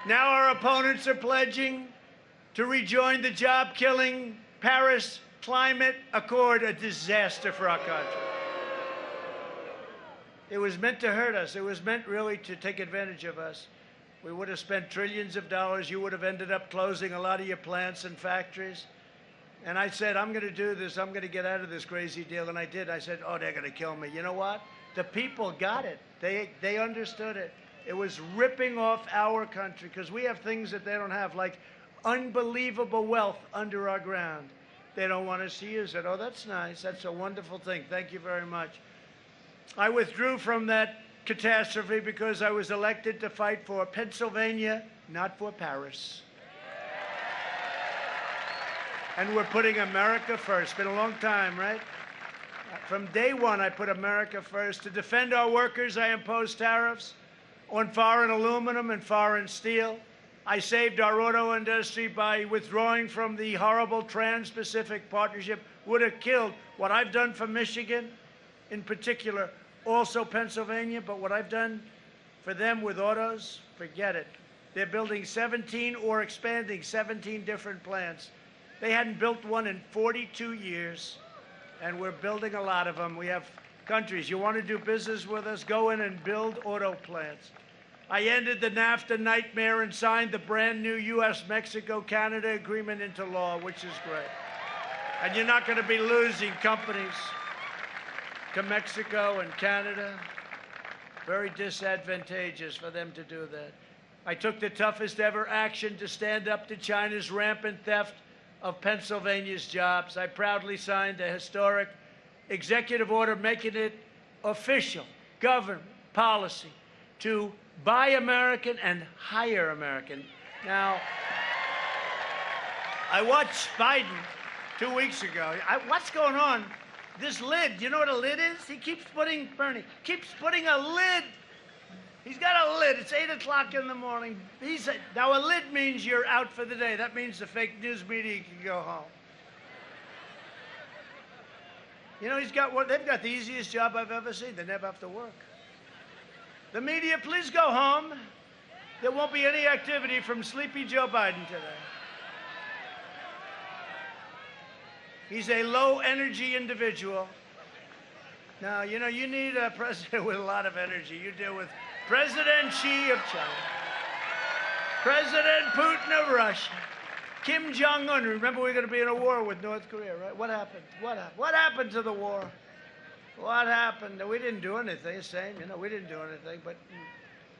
Now our opponents are pledging to rejoin the job-killing Paris Climate Accord, a disaster for our country. It was meant to hurt us. It was meant really to take advantage of us. We would have spent trillions of dollars. You would have ended up closing a lot of your plants and factories. And I said, I'm going to do this. I'm going to get out of this crazy deal. And I did. I said, oh, they're going to kill me. You know what? The people got it. They understood it. It was ripping off our country because we have things that they don't have, like unbelievable wealth under our ground. They don't want us to use it. Oh, that's nice. That's a wonderful thing. Thank you very much. I withdrew from that catastrophe because I was elected to fight for Pennsylvania, not for Paris. And we're putting America first. It's been a long time, right? From day one, I put America first. To defend our workers, I imposed tariffs on foreign aluminum and foreign steel. I saved our auto industry by withdrawing from the horrible Trans-Pacific Partnership. Would have killed what I've done for Michigan in particular, also Pennsylvania, but what I've done for them with autos, forget it. They're building 17 or expanding 17 different plants. They hadn't built one in 42 years, and we're building a lot of them. We have countries, you want to do business with us, go in and build auto plants. I ended the NAFTA nightmare and signed the brand new U.S.-Mexico-Canada agreement into law, which is great. And you're not going to be losing companies to Mexico and Canada. Very disadvantageous for them to do that. I took the toughest ever action to stand up to China's rampant theft of Pennsylvania's jobs. I proudly signed a historic executive order making it official government policy to buy American and hire American. Now, I watched Biden 2 weeks ago. What's going on? This lid, you know what a lid is? He keeps putting, Bernie, keeps putting a lid. He's got a lid. It's 8 o'clock in the morning. Now a lid means you're out for the day. That means the fake news media can go home. You know, they've got the easiest job I've ever seen. They never have to work. The media, please go home. There won't be any activity from sleepy Joe Biden today. He's a low-energy individual. Now, you know, you need a president with a lot of energy. You deal with President Xi of China, President Putin of Russia, Kim Jong-un. Remember, we're going to be in a war with North Korea, right? What happened? What happened to the war? What happened? We didn't do anything. Same, you know, we didn't do anything, but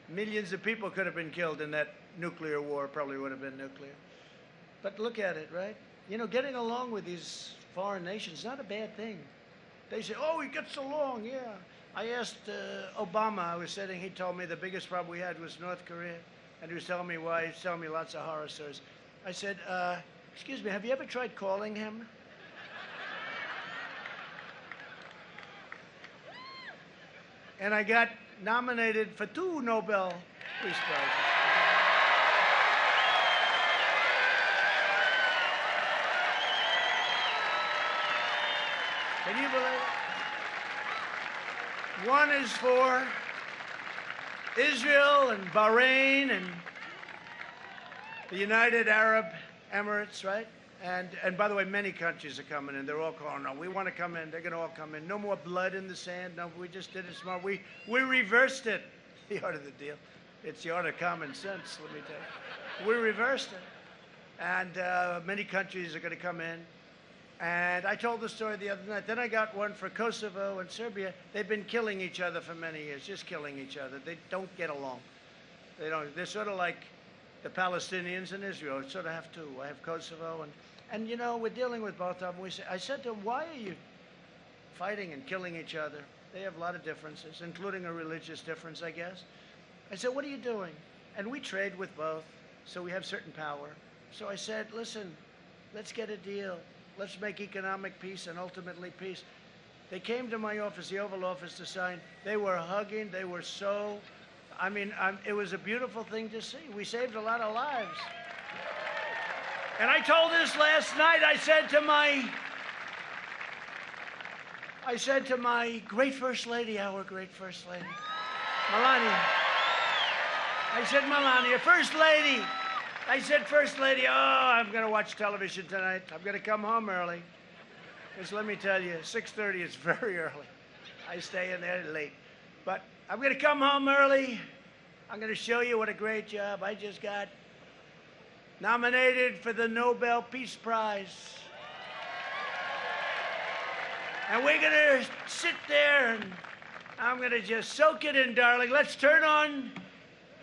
millions of people could have been killed in that nuclear war. Probably would have been nuclear. But look at it, right? You know, getting along with these foreign nations is not a bad thing. They say, oh, he gets along, yeah. I asked Obama, I was sitting, he told me the biggest problem we had was North Korea. And he was telling me why, he was telling me lots of horror stories. I said, excuse me, have you ever tried calling him? And I got nominated for 2 Nobel Peace Prizes. Can you believe it? One is for Israel and Bahrain and the United Arab Emirates, right? And by the way, many countries are coming in. They're all calling, no, we want to come in. They're going to all come in. No more blood in the sand. No, we just did it smart. We reversed it. The art of the deal. It's the art of common sense, let me tell you. We reversed it. And many countries are going to come in. And I told the story the other night. Then I got one for Kosovo and Serbia. They've been killing each other for many years, just killing each other. They don't get along. They don't. They're sort of like the Palestinians and Israel. Sort of have two. I have Kosovo, and you know, we're dealing with both of them. I said to them, why are you fighting and killing each other? They have a lot of differences, including a religious difference, I guess. I said, what are you doing? And we trade with both, so we have certain power. So I said, listen, let's get a deal. Let's make economic peace and ultimately peace. They came to my office, the Oval Office, to sign. They were hugging. They were so, I mean, it was a beautiful thing to see. We saved a lot of lives. And I told this last night. I said to my great First Lady, our great First Lady, Melania, I said, Melania, First Lady. I said, First Lady, oh, I'm going to watch television tonight. I'm going to come home early. Because let me tell you, 6:30 is very early. I stay in there late. But I'm going to come home early. I'm going to show you what a great job. I just got nominated for the Nobel Peace Prize. And we're going to sit there and I'm going to just soak it in, darling. Let's turn on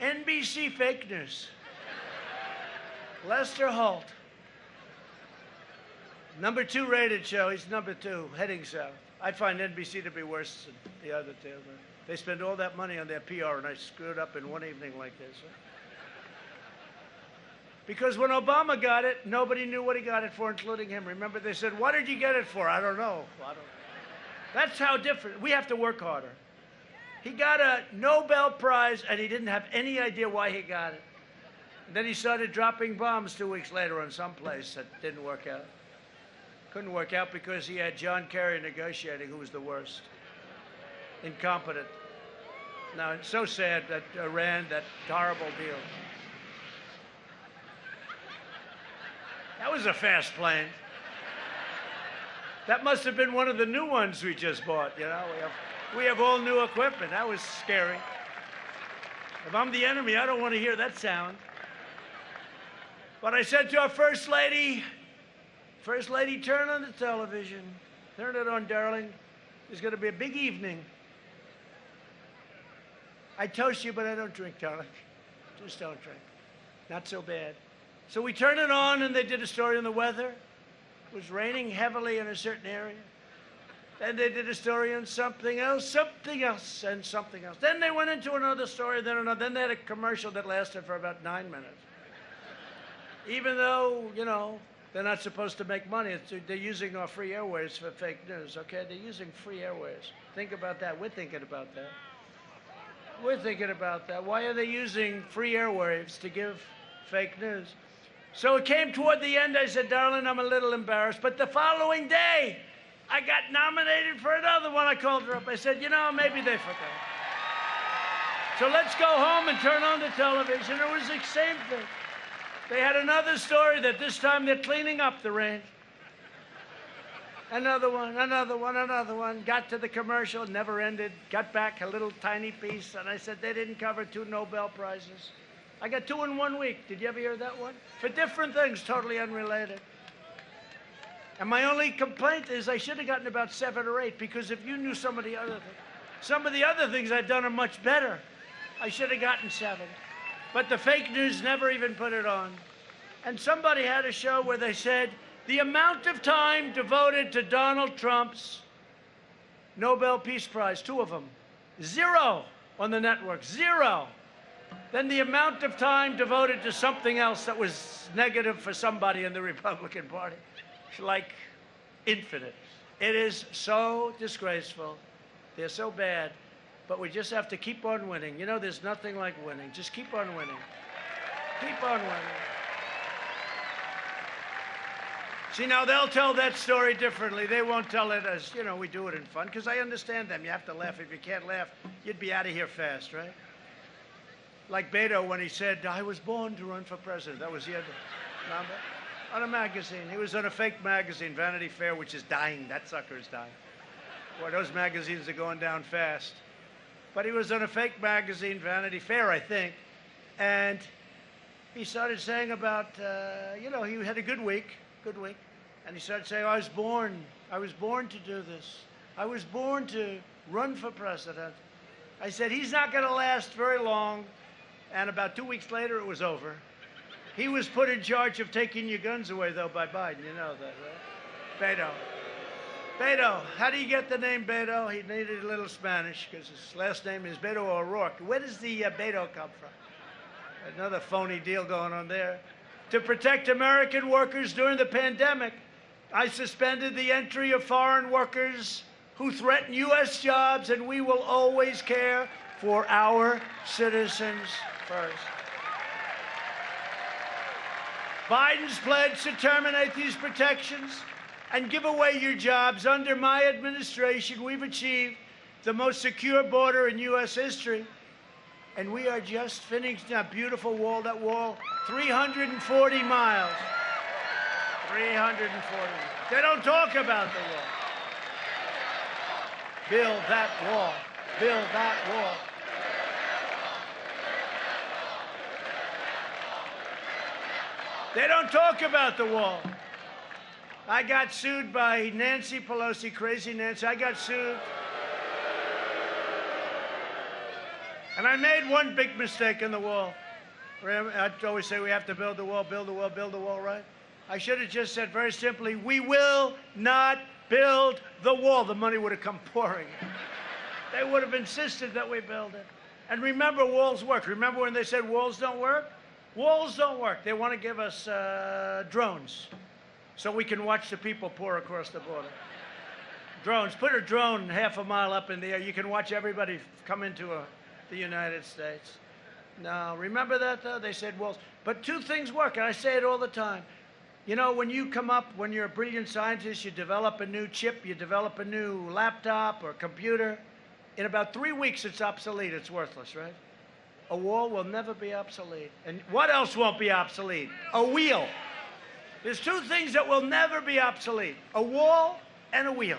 NBC Fake News. Lester Holt. Number 2 rated show. He's number 2, heading south. I find NBC to be worse than the other two. They spend all that money on their PR, and I screwed up in one evening like this. Because when Obama got it, nobody knew what he got it for, including him. Remember, they said, what did you get it for? I don't know. That's how different. We have to work harder. He got a Nobel Prize, and he didn't have any idea why he got it. And then he started dropping bombs 2 weeks later on some place that didn't work out. Couldn't work out because he had John Kerry negotiating, who was the worst. Incompetent. Now, it's so sad that Iran, that horrible deal. That was a fast plane. That must have been one of the new ones we just bought, you know. We have all new equipment. That was scary. If I'm the enemy, I don't want to hear that sound. But I said to our First Lady, turn on the television. Turn it on, darling. There's going to be a big evening. I toast you, but I don't drink, darling. Just don't drink. Not so bad. So we turned it on, and they did a story on the weather. It was raining heavily in a certain area. Then they did a story on something else, and something else. Then they went into another story, then another. Then they had a commercial that lasted for about 9 minutes. Even though, you know, they're not supposed to make money. They're using our free airwaves for fake news, okay? They're using free airwaves. Think about that. We're thinking about that. We're thinking about that. Why are they using free airwaves to give fake news? So it came toward the end. I said, darling, I'm a little embarrassed. But the following day, I got nominated for another one. I called her up. I said, you know, maybe they forgot. So let's go home and turn on the television. It was the same thing. They had another story that this time they're cleaning up the range. Another one, another one, another one. Got to the commercial, never ended. Got back a little tiny piece, and I said they didn't cover 2 Nobel Prizes. I got 2 in 1 week. Did you ever hear that one? For different things, totally unrelated. And my only complaint is I should have gotten about 7 or 8, because if you knew some of the other things I've done are much better. I should have gotten 7. But the fake news never even put it on. And somebody had a show where they said the amount of time devoted to Donald Trump's Nobel Peace Prize, 2 of them, 0 on the network, 0. Then the amount of time devoted to something else that was negative for somebody in the Republican Party, it's like infinite. It is so disgraceful. They're so bad. But we just have to keep on winning. You know, there's nothing like winning. Just keep on winning. Keep on winning. See, now they'll tell that story differently. They won't tell it as, you know, we do it in fun, because I understand them. You have to laugh. If you can't laugh, you'd be out of here fast, right? Like Beto when he said, I was born to run for president. That was the other. Remember? On a magazine. He was on a fake magazine, Vanity Fair, which is dying. That sucker is dying. Boy, those magazines are going down fast. But he was on a fake magazine, Vanity Fair, I think, and he started saying about, you know, he had a good week, and he started saying, I was born to do this. I was born to run for president. I said, he's not going to last very long, and about 2 weeks later, it was over. He was put in charge of taking your guns away, though, by Biden. You know that, right? Beto. Beto, how do you get the name Beto? He needed a little Spanish because his last name is Beto O'Rourke. Where does the Beto come from? Another phony deal going on there. To protect American workers during the pandemic, I suspended the entry of foreign workers who threaten U.S. jobs, and we will always care for our citizens first. Biden's pledge to terminate these protections and give away your jobs. Under my administration, we've achieved the most secure border in U.S. history. And we are just finishing that beautiful wall, 340 miles. 340 miles. They don't talk about the wall. Build that wall. Build that wall. They don't talk about the wall. I got sued by Nancy Pelosi, crazy Nancy. I got sued. And I made one big mistake in the wall. I always say we have to build the wall, build the wall, build the wall, right? I should have just said very simply, we will not build the wall. The money would have come pouring in. They would have insisted that we build it. And remember, walls work. Remember when they said walls don't work? Walls don't work. They want to give us drones so we can watch the people pour across the border. Drones. Put a drone half a mile up in the air. You can watch everybody come into the United States. No, remember that, though? They said walls. But two things work, and I say it all the time. You know, when you come up, when you're a brilliant scientist, you develop a new chip, you develop a new laptop or computer. In about 3 weeks, it's obsolete. It's worthless, right? A wall will never be obsolete. And what else won't be obsolete? A wheel. There's two things that will never be obsolete. A wall and a wheel.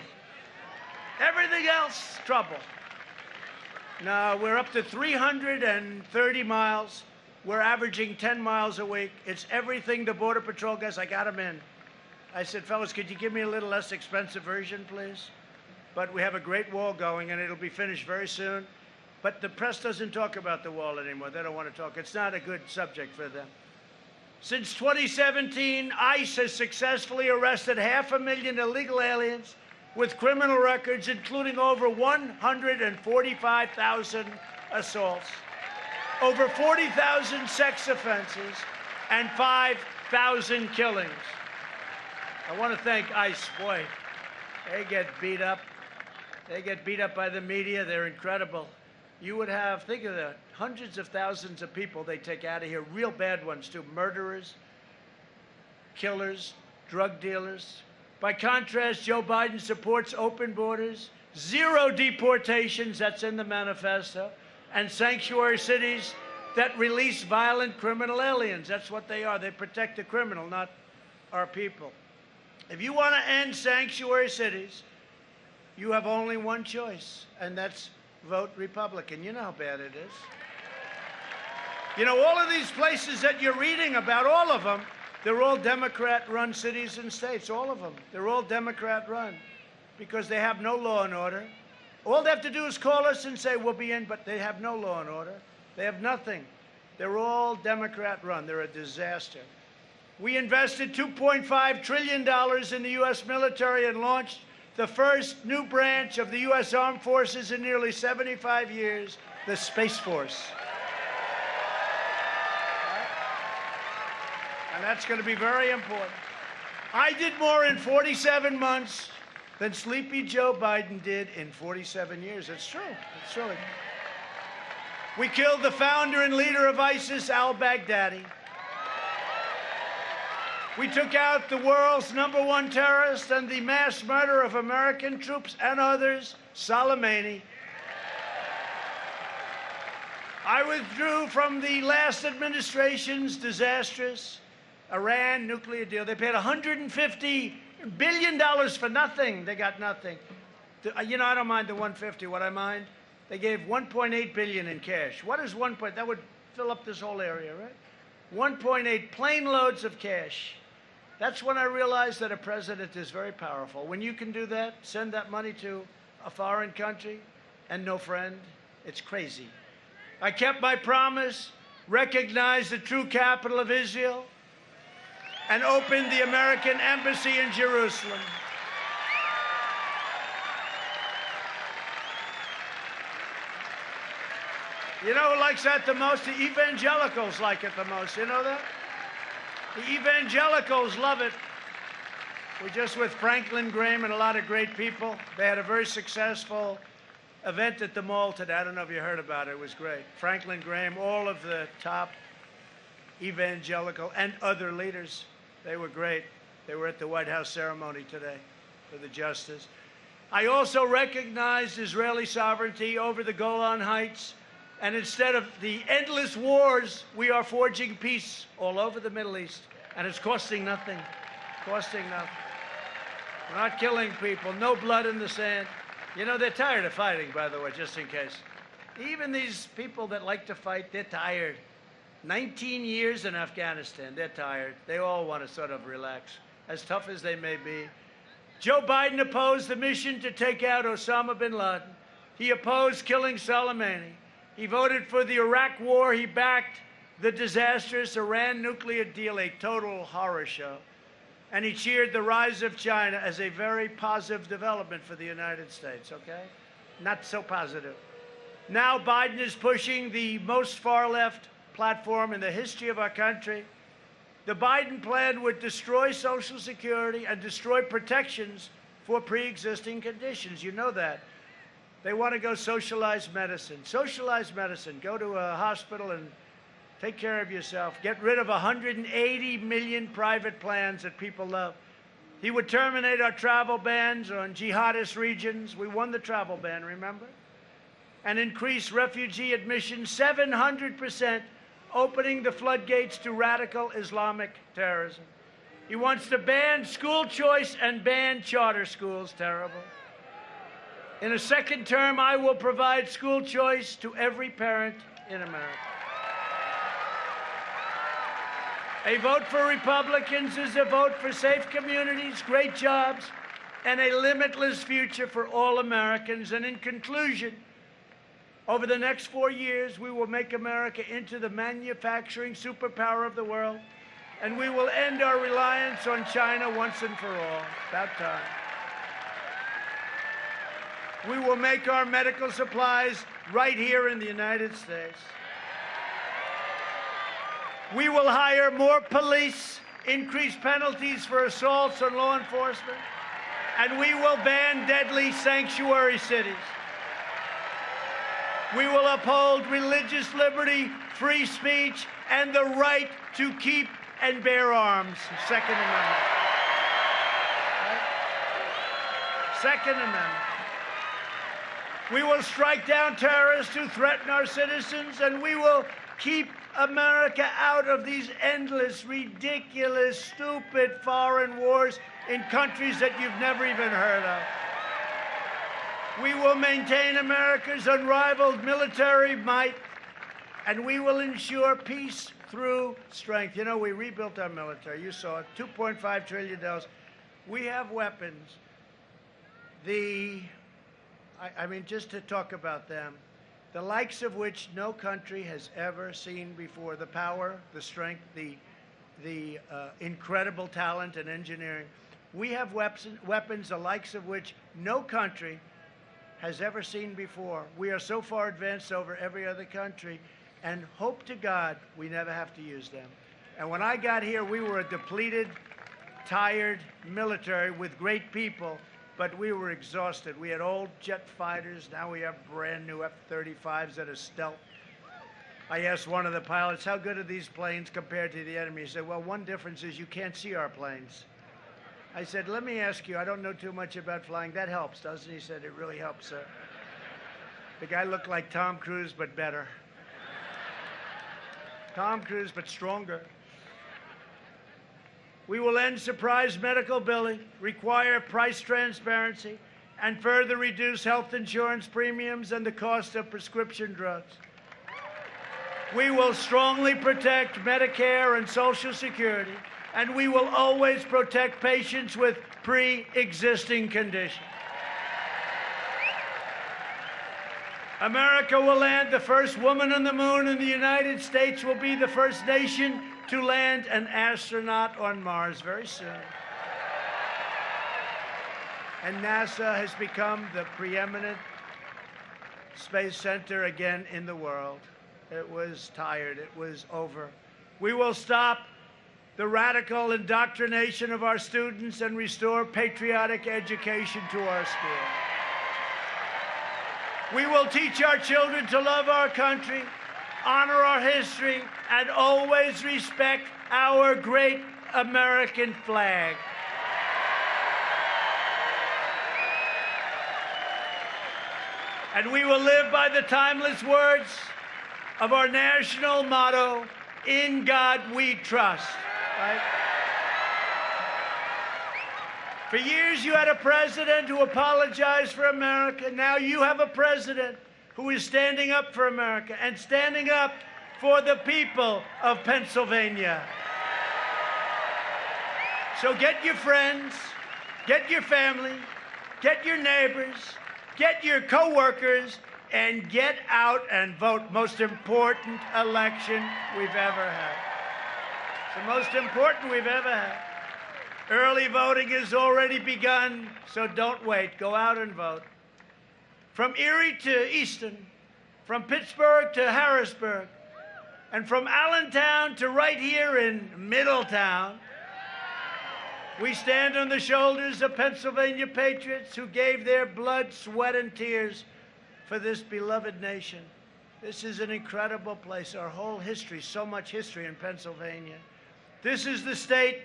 Everything else, trouble. Now, we're up to 330 miles. We're averaging 10 miles a week. It's everything the Border Patrol guys, I got them in. I said, fellas, could you give me a little less expensive version, please? But we have a great wall going, and it'll be finished very soon. But the press doesn't talk about the wall anymore. They don't want to talk. It's not a good subject for them. Since 2017, ICE has successfully arrested 500,000 illegal aliens with criminal records, including over 145,000 assaults, over 40,000 sex offenses, and 5,000 killings. I want to thank ICE. Boy, they get beat up. They get beat up by the media. They're incredible. You would have, think of that, hundreds of thousands of people they take out of here, real bad ones too, murderers, killers, drug dealers. By contrast, Joe Biden supports open borders, zero deportations, that's in the manifesto, and sanctuary cities that release violent criminal aliens. That's what they are. They protect the criminal, not our people. If you want to end sanctuary cities, you have only one choice, and that's vote Republican. You know how bad it is. You know, all of these places that you're reading about, all of them, they're all Democrat-run cities and states, all of them. They're all Democrat-run because they have no law and order. All they have to do is call us and say, we'll be in, but they have no law and order. They have nothing. They're all Democrat-run. They're a disaster. We invested $2.5 trillion in the U.S. military and launched the first new branch of the U.S. Armed Forces in nearly 75 years, the Space Force. And that's going to be very important. I did more in 47 months than Sleepy Joe Biden did in 47 years. It's true. It's true. We killed the founder and leader of ISIS, al-Baghdadi. We took out the world's #1 terrorist and the mass murderer of American troops and others, Soleimani. I withdrew from the last administration's disastrous Iran nuclear deal. They paid $150 billion for nothing. They got nothing. You know, I don't mind the 150. What I mind, they gave $1.8 billion in cash. What is 1 point? That would fill up this whole area, right? 1.8 plane loads of cash. That's when I realized that a president is very powerful. When you can do that, send that money to a foreign country and no friend, it's crazy. I kept my promise, recognized the true capital of Israel, and opened the American embassy in Jerusalem. You know who likes that the most? The evangelicals like it the most. You know that? The evangelicals love it. We're just with Franklin Graham and a lot of great people. They had a very successful event at the mall today. I don't know if you heard about it. It was great. Franklin Graham, all of the top evangelical and other leaders, they were great. They were at the White House ceremony today for the justice. I also recognized Israeli sovereignty over the Golan Heights And instead of the endless wars, we are forging peace all over the Middle East. And it's costing nothing. Costing nothing. We're not killing people. No blood in the sand. You know, they're tired of fighting, by the way, just in case. Even these people that like to fight, they're tired. 19 years in Afghanistan, they're tired. They all want to sort of relax, as tough as they may be. Joe Biden opposed the mission to take out Osama bin Laden. He opposed killing Soleimani. He voted for the Iraq war. He backed the disastrous Iran nuclear deal, a total horror show. And he cheered the rise of China as a very positive development for the United States, okay? Not so positive. Now Biden is pushing the most far-left platform in the history of our country. The Biden plan would destroy Social Security and destroy protections for pre-existing conditions. You know that. They want to go socialized medicine. Socialized medicine. Go to a hospital and take care of yourself. Get rid of 180 million private plans that people love. He would terminate our travel bans on jihadist regions. We won the travel ban, remember? And increase refugee admissions 700%, opening the floodgates to radical Islamic terrorism. He wants to ban school choice and ban charter schools. Terrible. In a second term, I will provide school choice to every parent in America. A vote for Republicans is a vote for safe communities, great jobs, and a limitless future for all Americans. And in conclusion, over the next 4 years, we will make America into the manufacturing superpower of the world, and we will end our reliance on China once and for all. About time. We will make our medical supplies right here in the United States. We will hire more police, increase penalties for assaults on law enforcement, and we will ban deadly sanctuary cities. We will uphold religious liberty, free speech, and the right to keep and bear arms. Second Amendment. Right? Second Amendment. We will strike down terrorists who threaten our citizens, and we will keep America out of these endless, ridiculous, stupid foreign wars in countries that you've never even heard of. We will maintain America's unrivaled military might, and we will ensure peace through strength. You know, we rebuilt our military. You saw it, $2.5 trillion. We have weapons. I mean, just to talk about them, the likes of which no country has ever seen before. The power, the strength, the incredible talent and engineering. We have weapons the likes of which no country has ever seen before. We are so far advanced over every other country, and hope to God we never have to use them. And when I got here, we were a depleted, tired military with great people, but we were exhausted. We had old jet fighters. Now we have brand new F-35s that are stealth. I asked one of the pilots, how good are these planes compared to the enemy? He said, well, one difference is you can't see our planes. I said, let me ask you, I don't know too much about flying. That helps, doesn't it? He said, it really helps, sir. The guy looked like Tom Cruise, but better. Tom Cruise, but stronger. We will end surprise medical billing, require price transparency, and further reduce health insurance premiums and the cost of prescription drugs. We will strongly protect Medicare and Social Security, and we will always protect patients with pre-existing conditions. America will land the first woman on the moon, and the United States will be the first nation to land an astronaut on Mars very soon. And NASA has become the preeminent space center again in the world. It was tired. It was over. We will stop the radical indoctrination of our students and restore patriotic education to our schools. We will teach our children to love our country, honor our history, and always respect our great American flag. And we will live by the timeless words, of our national motto, "In God We Trust." Right? For years, you had a president who apologized for America. Now you have a president who is standing up for America and standing up for the people of Pennsylvania. So get your friends, get your family, get your neighbors, get your co-workers, and get out and vote. Most important election we've ever had. It's the most important we've ever had. Early voting has already begun, so don't wait. Go out and vote. From Erie to Easton, from Pittsburgh to Harrisburg, and from Allentown to right here in Middletown, we stand on the shoulders of Pennsylvania patriots who gave their blood, sweat, and tears for this beloved nation. This is an incredible place. Our whole history, so much history in Pennsylvania. This is the state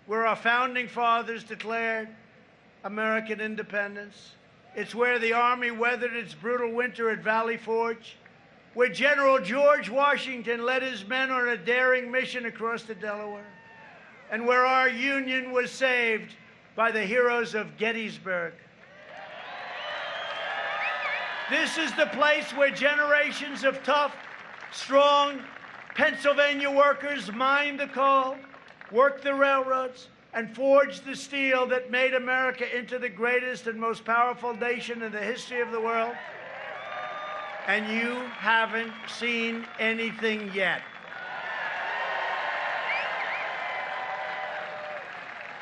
where our founding fathers declared American independence. It's where the Army weathered its brutal winter at Valley Forge, where General George Washington led his men on a daring mission across the Delaware, and where our Union was saved by the heroes of Gettysburg. This is the place where generations of tough, strong Pennsylvania workers mined the coal, worked the railroads, and forged the steel that made America into the greatest and most powerful nation in the history of the world. And you haven't seen anything yet.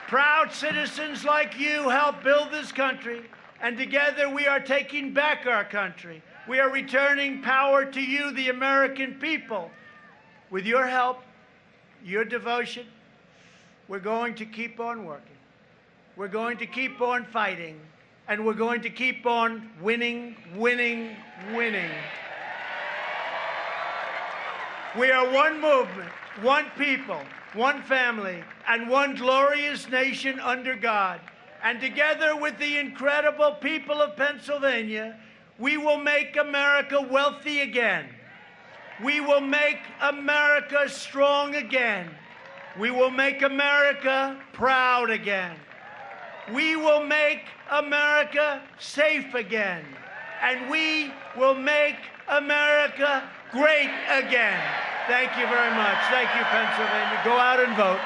Proud citizens like you helped build this country, and together we are taking back our country. We are returning power to you, the American people. With your help, your devotion, we're going to keep on working. We're going to keep on fighting. And we're going to keep on winning, winning, winning. We are one movement, one people, one family, and one glorious nation under God. And together with the incredible people of Pennsylvania, we will make America wealthy again. We will make America strong again. We will make America proud again. We will make America safe again. And we will make America great again. Thank you very much. Thank you, Pennsylvania. Go out and vote.